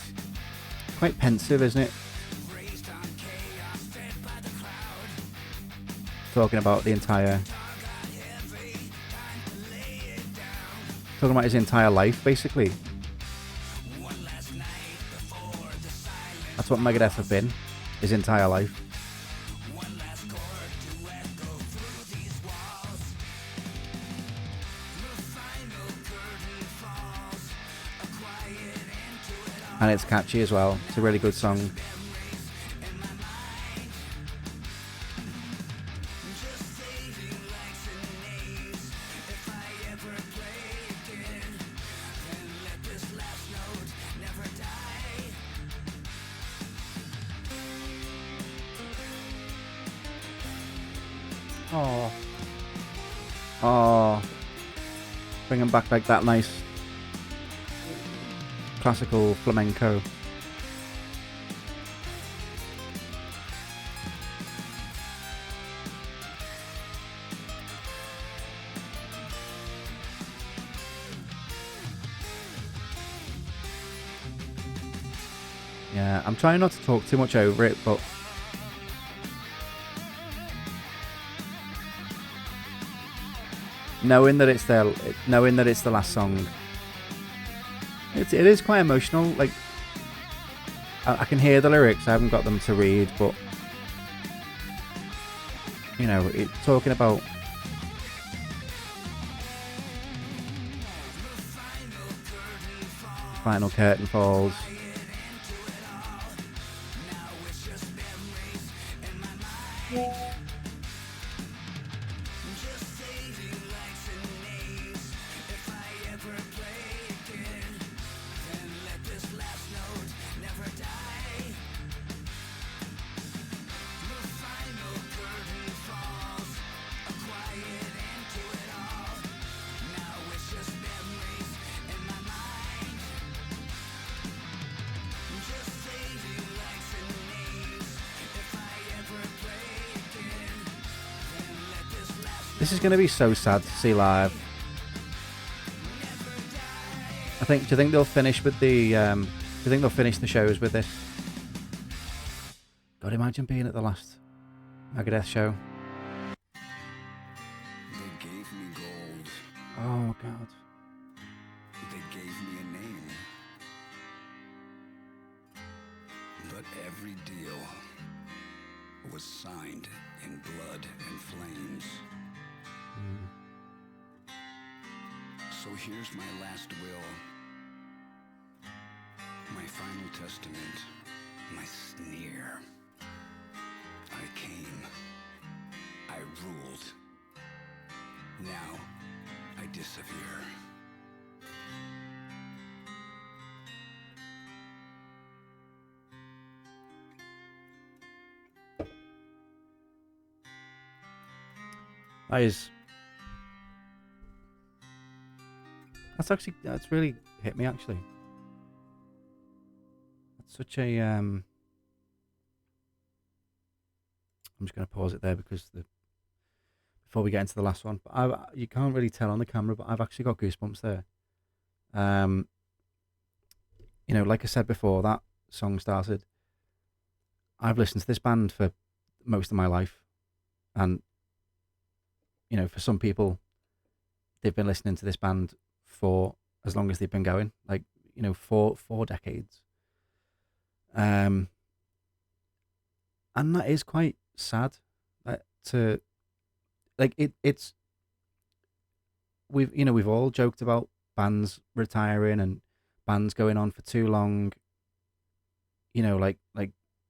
quite pensive, isn't it? Raised on chaos, fed by the crowd. Talking about the entire. Got heavy, time to lay it down. Talking about his entire life, basically. One last night before the silence. That's what Megadeth have been. His entire life. One last chord to echo through these walls. The final curtain falls. A quiet end to it all. And it's catchy as well. It's a really good song. Memories in my mind. Just fading lights and names. If I ever play again, then let this last note never die. Oh. Oh. Bringing back like that nice classical flamenco. Yeah, I'm trying not to talk too much over it, but knowing that it's the last song, it is quite emotional. Like I can hear the lyrics. I haven't got them to read, but you know, it's talking about final curtain falls. This is going to be so sad to see live. Do you think they'll finish with the? Do you think they'll finish the shows with this? God, imagine being at the last Megadeth show. They gave me gold. Oh God. They gave me a name. But every deal was signed in blood and flames. So here's my last will, my final testament, my sneer. I came, I ruled, now I disappear. That's really hit me actually. It's such a I'm just going to pause it there because before we get into the last one, but you can't really tell on the camera, but I've actually got goosebumps there. You know, like I said before, that song started. I've listened to this band for most of my life, and you know, for some people, they've been listening to this band for as long as they've been going, like, you know, four decades. And that is quite sad. To like it's we've all joked about bands retiring and bands going on for too long. You know, like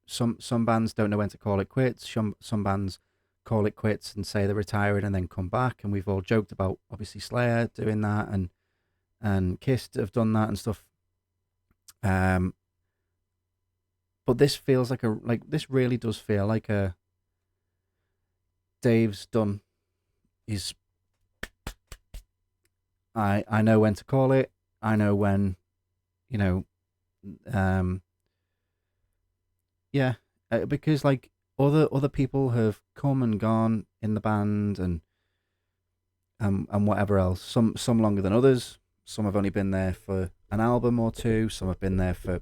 some bands don't know when to call it quits. Some bands call it quits and say they're retiring and then come back. And we've all joked about obviously Slayer doing that and Kiss have done that and stuff. But this feels like this really does feel like a Dave's done. He's I know when to call it. I know when, you know, yeah, because like other people have come and gone in the band and whatever else. Some longer than others. Some have only been there for an album or two. Some have been there for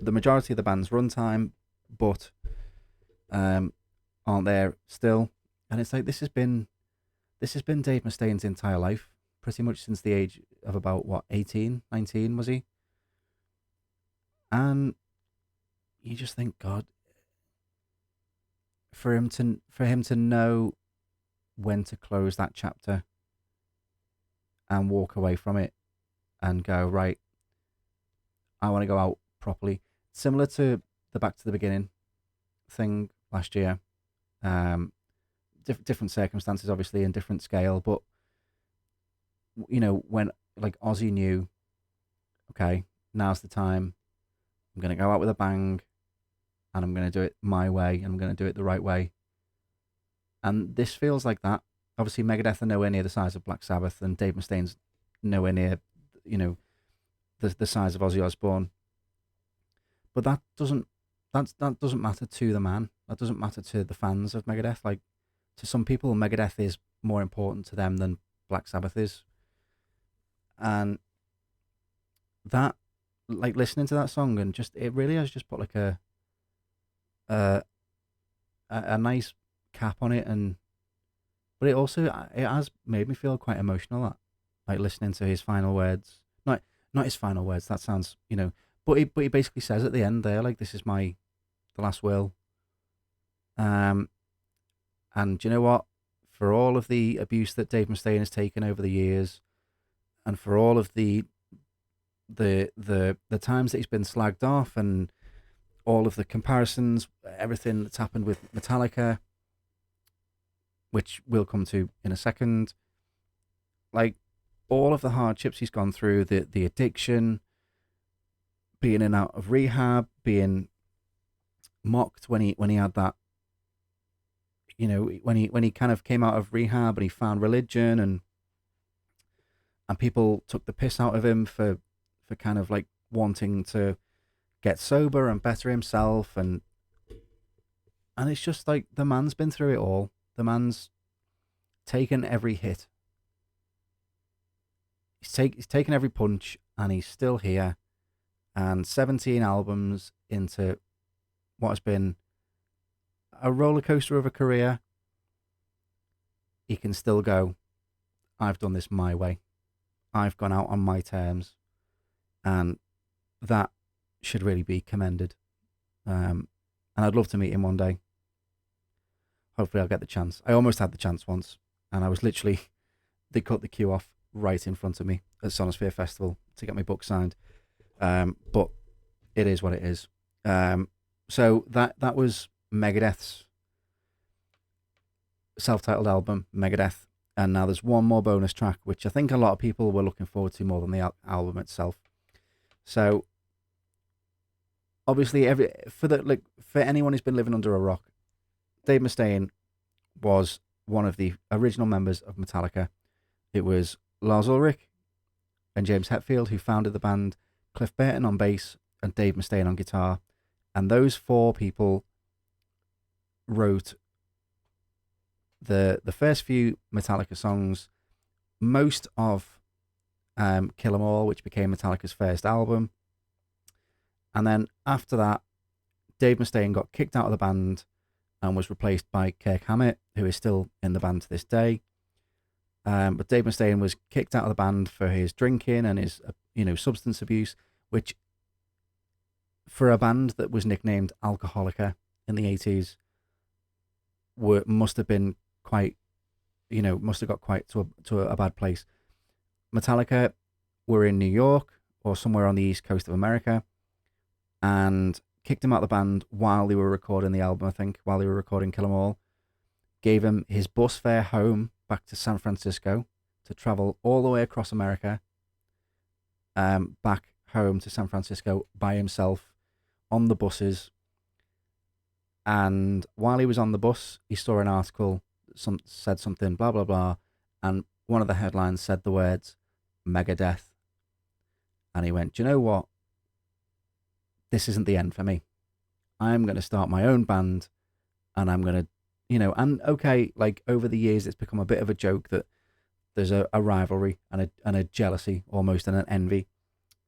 the majority of the band's runtime, but aren't there still. And it's like this has been Dave Mustaine's entire life, pretty much since the age of about 18, 19 was he? And you just think, God, for him to know when to close that chapter and walk away from it and go, right, I want to go out properly. Similar to the Back to the Beginning thing last year. Different circumstances, obviously, and different scale, but you know, when like Ozzy knew, okay, now's the time. I'm going to go out with a bang, and I'm going to do it my way, and I'm going to do it the right way. And this feels like that. Obviously, Megadeth are nowhere near the size of Black Sabbath, and Dave Mustaine's nowhere near, you know, the size of Ozzy Osbourne. But that doesn't matter to the man. That doesn't matter to the fans of Megadeth. Like, to some people, Megadeth is more important to them than Black Sabbath is. And that like listening to that song, and just it really has just put like a a nice cap on it, and but it also it has made me feel quite emotional. That like listening to his final words, not his final words. That sounds but he basically says at the end there like this is my the last will. Um, and do you know what? For all of the abuse that Dave Mustaine has taken over the years, and for all of the times that he's been slagged off, and all of the comparisons, everything that's happened with Metallica, which we'll come to in a second, like all of the hardships he's gone through, the addiction, being in and out of rehab, being mocked when he had that, when he kind of came out of rehab and he found religion, and people took the piss out of him for kind of like wanting to get sober and better himself, and it's just like the man's been through it all. The man's taken every hit. He's taken every punch, and he's still here. And 17 albums into what has been a roller coaster of a career, he can still go, I've done this my way. I've gone out on my terms. And that should really be commended. And I'd love to meet him one day. Hopefully I'll get the chance. I almost had the chance once, and I was literally, they cut the queue off right in front of me at Sonosphere Festival to get my book signed. But it is what it is. So that was Megadeth's self-titled album, Megadeth. And now there's one more bonus track, which I think a lot of people were looking forward to more than the album itself. So obviously, for anyone who's been living under a rock, Dave Mustaine was one of the original members of Metallica. It was Lars Ulrich and James Hetfield who founded the band, Cliff Burton on bass, and Dave Mustaine on guitar. And those four people wrote the first few Metallica songs, most of Kill 'Em All, which became Metallica's first album. And then after that, Dave Mustaine got kicked out of the band and was replaced by Kirk Hammett, who is still in the band to this day. But Dave Mustaine was kicked out of the band for his drinking and his substance abuse, which for a band that was nicknamed Alcoholica in the 80s must have been quite, must have got quite to a bad place. Metallica were in New York or somewhere on the east coast of America, and kicked him out of the band while they were recording the album, I think, while they were recording Kill 'Em All. Gave him his bus fare home back to San Francisco to travel all the way across America, back home to San Francisco by himself on the buses. And while he was on the bus, he saw an article, said something, blah, blah, blah, and one of the headlines said the words, Megadeth. And he went, do you know what? This isn't the end for me. I'm going to start my own band, and I'm going to, and okay, like over the years, it's become a bit of a joke that there's a rivalry and a jealousy almost and an envy.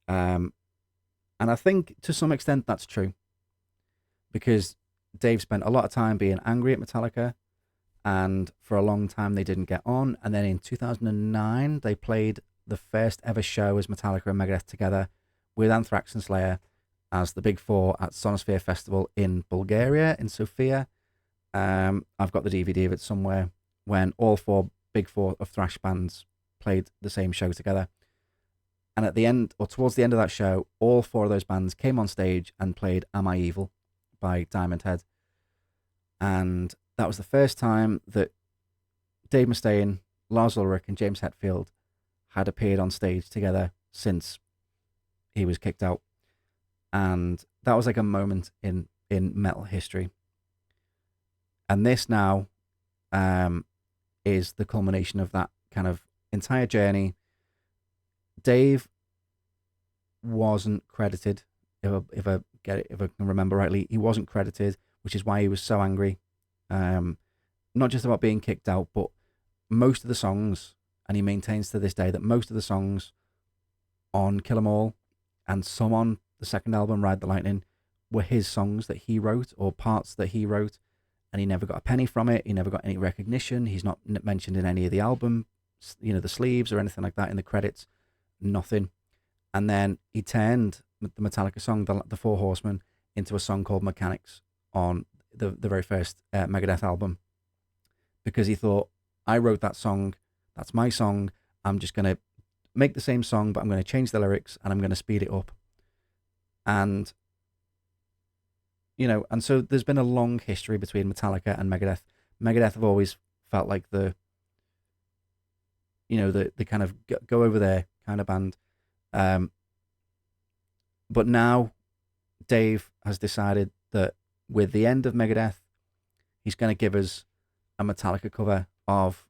And I think to some extent that's true, because Dave spent a lot of time being angry at Metallica, and for a long time they didn't get on. And then in 2009, they played the first ever show as Metallica and Megadeth together with Anthrax and Slayer as the Big Four at Sonosphere Festival in Bulgaria, in Sofia. I've got the DVD of it somewhere, when all four Big Four of thrash bands played the same show together. And at the end, or towards the end of that show, all four of those bands came on stage and played Am I Evil by Diamond Head. And that was the first time that Dave Mustaine, Lars Ulrich, and James Hetfield had appeared on stage together since he was kicked out. And that was like a moment in metal history. And this now is the culmination of that kind of entire journey. Dave wasn't credited, if I can remember rightly, he wasn't credited, which is why he was so angry. Not just about being kicked out, but most of the songs, and he maintains to this day that most of the songs on Kill 'Em All and some on the second album, Ride the Lightning, were his songs that he wrote or parts that he wrote, and he never got a penny from it. He never got any recognition. He's not mentioned in any of the album, the sleeves or anything like that in the credits. Nothing. And then he turned the Metallica song, the Four Horsemen, into a song called Mechanics on the very first Megadeth album, because he thought, I wrote that song, that's my song, I'm just going to make the same song, but I'm going to change the lyrics and I'm going to speed it up. And, and so there's been a long history between Metallica and Megadeth. Megadeth have always felt like the kind of go over there kind of band. But now Dave has decided that with the end of Megadeth, he's going to give us a Metallica cover of,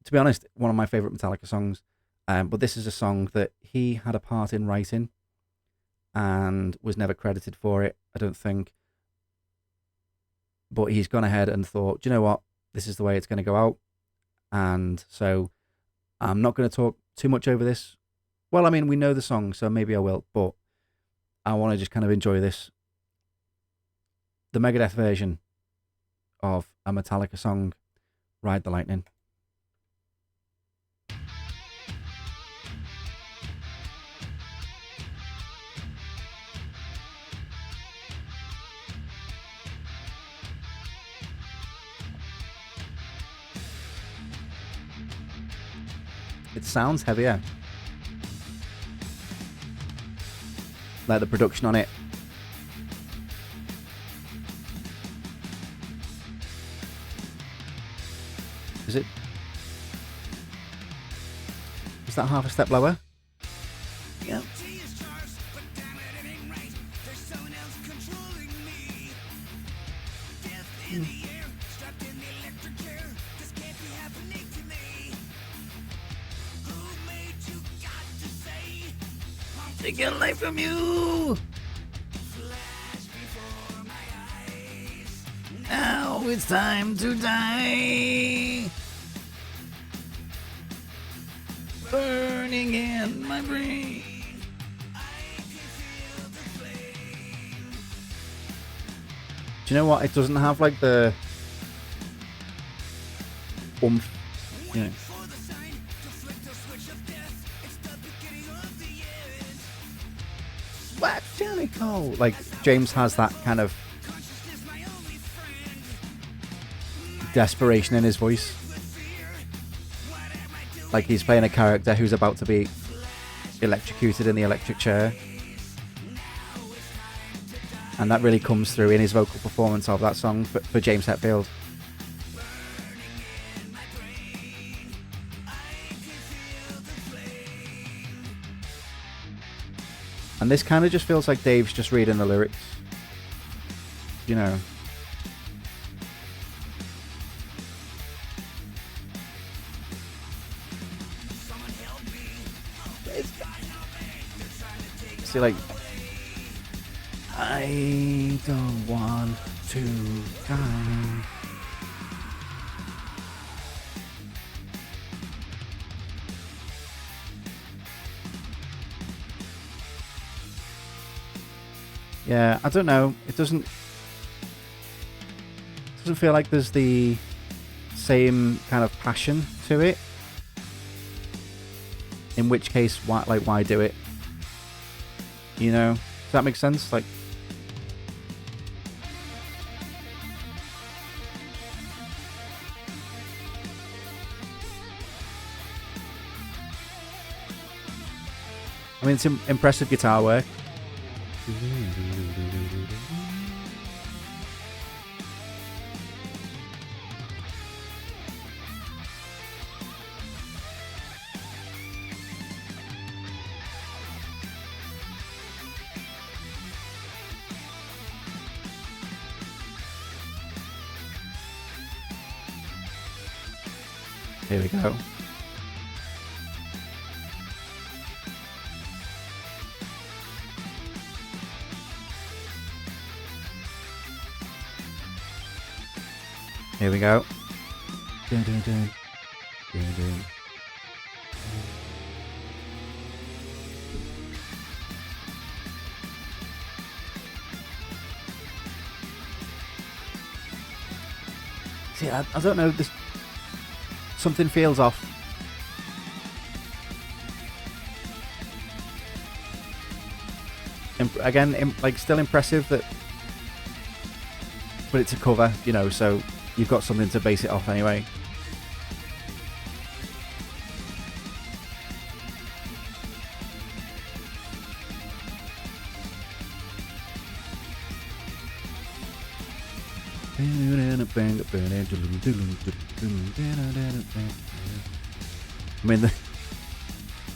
to be honest, one of my favorite Metallica songs. But this is a song that he had a part in writing and was never credited for it, I don't think. But he's gone ahead and thought, do you know what? This is the way it's going to go out. And so I'm not going to talk too much over this. Well, I mean, we know the song, so maybe I will, but I want to just kind of enjoy this. The Megadeth version of a Metallica song, Ride the Lightning. It sounds heavier. Like the production on it. Is it? Is that half a step lower? Yeah. Take your life from you. Now it's time to die. Burning in my brain. Do you know what? It doesn't have like the oomph. You know. What Johnny Cole? Like James has that kind of desperation in his voice. Like he's playing a character who's about to be electrocuted in the electric chair. And that really comes through in his vocal performance of that song for James Hetfield. And this kind of just feels like Dave's just reading the lyrics. You know. See, like, I don't want to die. Yeah, I don't know. It doesn't feel like there's the same kind of passion to it. In which case, why do it? You know, does that make sense? Like, I mean, it's impressive guitar work. Here we go. Here we go. Dun, dun, dun. Dun, dun. see, I don't know. This something feels off. Again, like still impressive that, but it's a cover, you know, so you've got something to base it off anyway. I mean,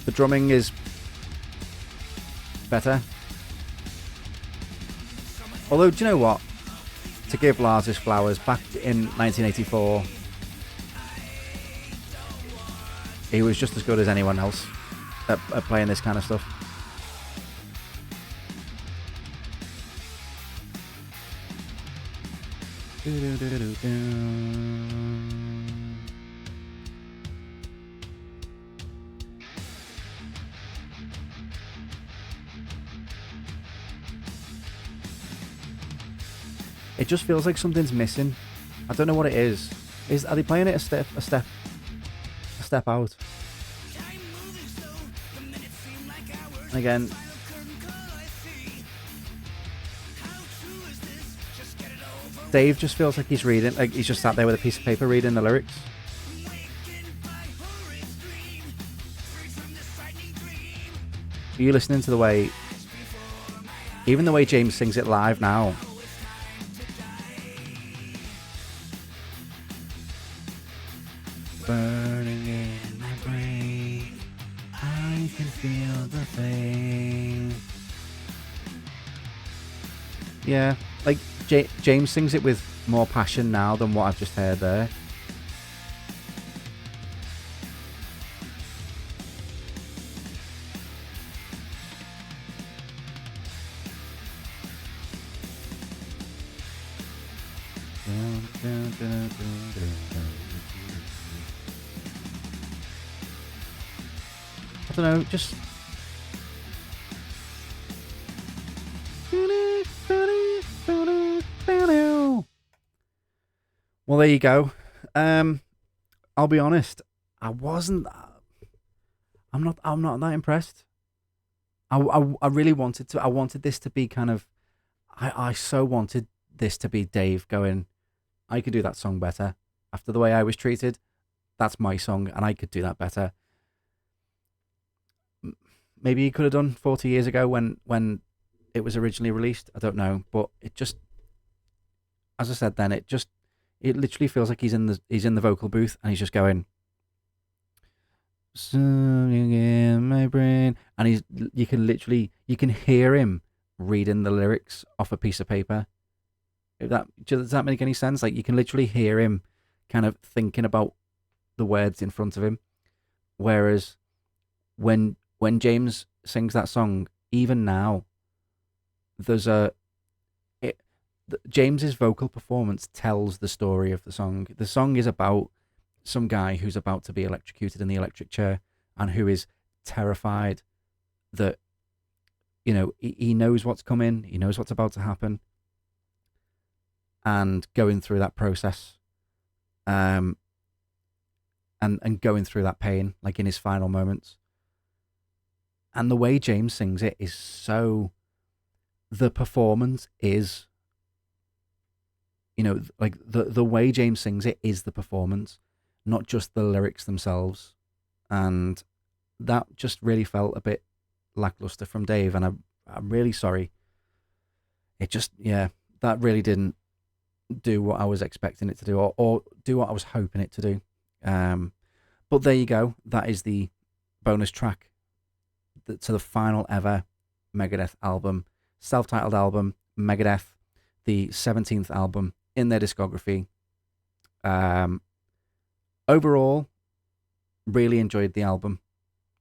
the drumming is better. Although, do you know what? To give Lars his flowers, back in 1984, he was just as good as anyone else at playing this kind of stuff. It just feels like something's missing. I don't know what it is. Are they playing it a step out? Again, Dave just feels like he's reading, like he's just sat there with a piece of paper reading the lyrics. Are you listening to the way, even the way James sings it live now? Burning in my brain, I can feel the pain. Yeah, like James sings it with more passion now than what I've just heard there. I don't know, just well, there you go. I'll be honest, I'm not that impressed. I really wanted to. I wanted this to be kind of. I so wanted this to be Dave going, I could do that song better. After the way I was treated, that's my song, and I could do that better. Maybe he could have done 40 years ago when it was originally released. I don't know, but it just, as I said then, it literally feels like he's in the vocal booth and he's just going, singing in my brain, and you can hear him reading the lyrics off a piece of paper. Does that make any sense? Like, you can literally hear him kind of thinking about the words in front of him, whereas when James sings that song, even now, James's vocal performance tells the story of the song. The song is about some guy who's about to be electrocuted in the electric chair and who is terrified that, you know, he knows what's coming, he knows what's about to happen, and going through that process, and going through that pain, like in his final moments. And the way James sings it is so, the performance is, you know, like the way James sings it is the performance, not just the lyrics themselves. And that just really felt a bit lackluster from Dave, and I'm really sorry. It just, yeah, that really didn't do what I was expecting it to do, or do what I was hoping it to do. But there you go. That is the bonus track to the final ever Megadeth album, self-titled album, Megadeth, the 17th album in their discography. Overall, really enjoyed the album.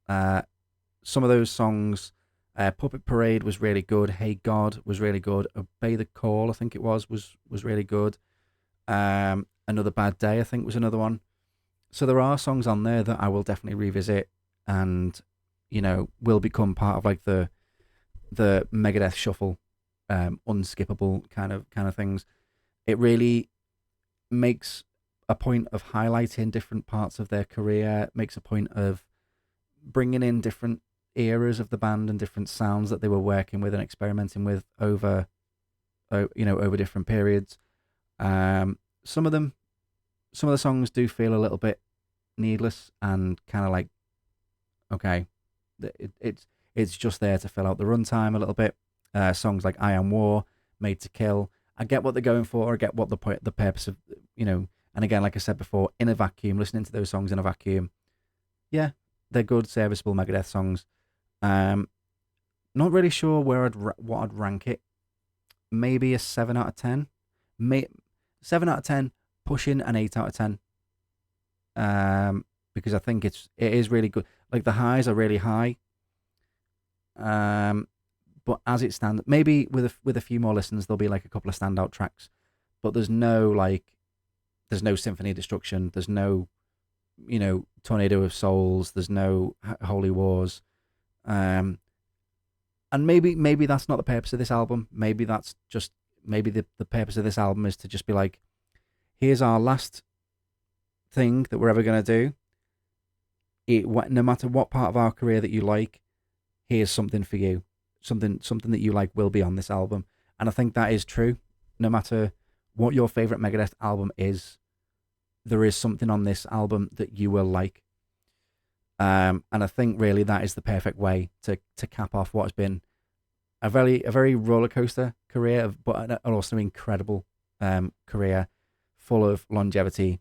Some of those songs, Puppet Parade was really good. Hey God was really good. Obey the Call, I think it was really good. Another Bad Day, I think, was another one. So there are songs on there that I will definitely revisit, and, you know, will become part of like the Megadeth shuffle, unskippable kind of things. It really makes a point of highlighting different parts of their career, makes a point of bringing in different eras of the band and different sounds that they were working with and experimenting with over over different periods. Some of the songs do feel a little bit needless and kind of like, okay, it's just there to fill out the runtime a little bit. Songs like I Am War, Made to Kill, I get what they're going for. I get what the purpose of, and again, like I said before, in a vacuum, listening to those songs in a vacuum, yeah, they're good, serviceable Megadeth songs. Not really sure what I'd rank it. Maybe a 7 out of 10. 7 out of 10, pushing an 8 out of 10. Because I think it is really good. Like the highs are really high. But as it stands, maybe with a few more listens, there'll be like a couple of standout tracks. But there's no Symphony of Destruction. There's no, Tornado of Souls. There's no Holy Wars. And maybe that's not the purpose of this album. Maybe that's just the purpose of this album is to just be like, here's our last thing that we're ever gonna do. No matter what part of our career that you like, here's something for you. Something that you like will be on this album. And I think that is true. No matter what your favorite Megadeth album is, there is something on this album that you will like. And I think really that is the perfect way to cap off what has been a very roller coaster career, but also an incredible career full of longevity.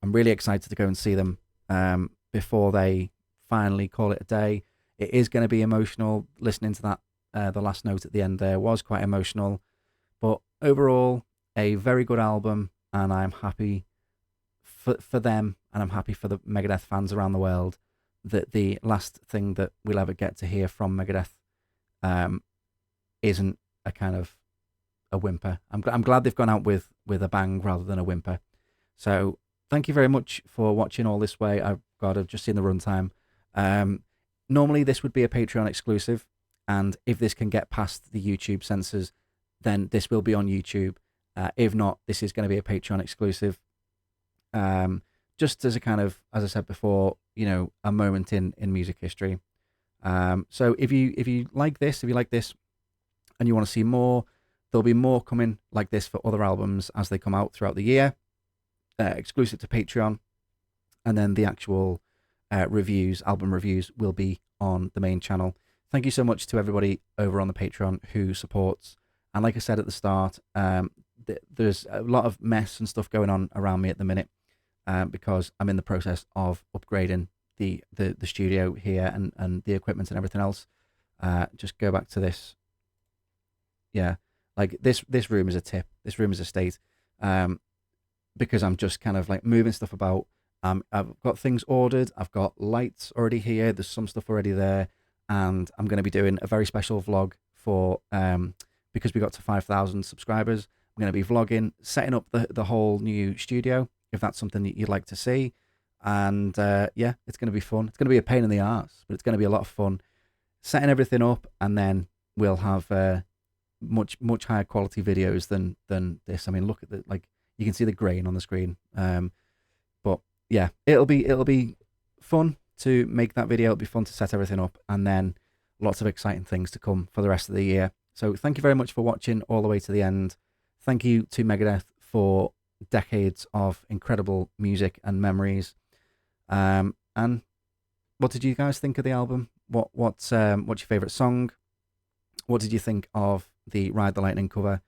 I'm really excited to go and see them before they finally call it a day. It is going to be emotional. Listening to that, the last note at the end there was quite emotional. But overall, a very good album, and I'm happy for them, and I'm happy for the Megadeth fans around the world that the last thing that we'll ever get to hear from Megadeth isn't a kind of a whimper. I'm glad they've gone out with a bang rather than a whimper. So thank you very much for watching all this way. I've just seen the runtime. Normally this would be a Patreon exclusive, and if this can get past the YouTube censors, then this will be on YouTube. If not, this is going to be a Patreon exclusive. Just as a kind of, as I said before, a moment in music history. So if you like this, and you want to see more, there'll be more coming like this for other albums as they come out throughout the year, exclusive to Patreon, and then the actual album reviews will be on the main channel. Thank you so much to everybody over on the Patreon who supports. And like I said at the start, there's a lot of mess and stuff going on around me at the minute because I'm in the process of upgrading the studio here and the equipment and everything else. Just go back to this. Yeah, like this room is a tip. This room is a state because I'm just kind of like moving stuff about. I've got things ordered. I've got lights already here. There's some stuff already there. And I'm going to be doing a very special vlog for, because we got to 5,000 subscribers. I'm going to be vlogging, setting up the whole new studio, if that's something that you'd like to see. And yeah, it's going to be fun. It's going to be a pain in the arse, but it's going to be a lot of fun. Setting everything up, and then we'll have much higher quality videos than this. I mean, look at like you can see the grain on the screen. But yeah, it'll be fun to make that video. It'll be fun to set everything up, and then lots of exciting things to come for the rest of the year. So thank you very much for watching all the way to the end. Thank you to Megadeth for decades of incredible music and memories. And what did you guys think of the album? What's your favorite song? What did you think of the Ride the Lightning cover?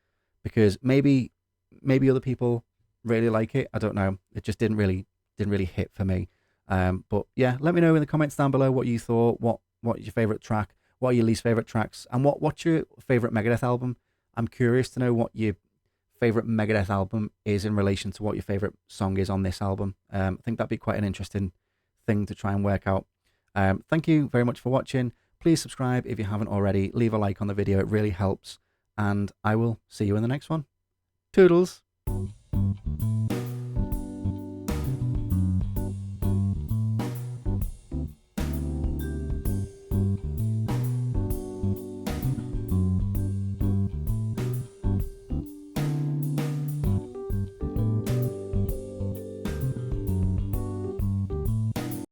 Because maybe other people really like it. I don't know. It just didn't really hit for me. But yeah, let me know in the comments down below what you thought. What's your favorite track? What are your least favorite tracks? And what's your favorite Megadeth album? I'm curious to know what your favorite Megadeth album is in relation to what your favorite song is on this album. I think that'd be quite an interesting thing to try and work out. Thank you very much for watching. Please subscribe if you haven't already. Leave a like on the video. It really helps. And I will see you in the next one. Toodles.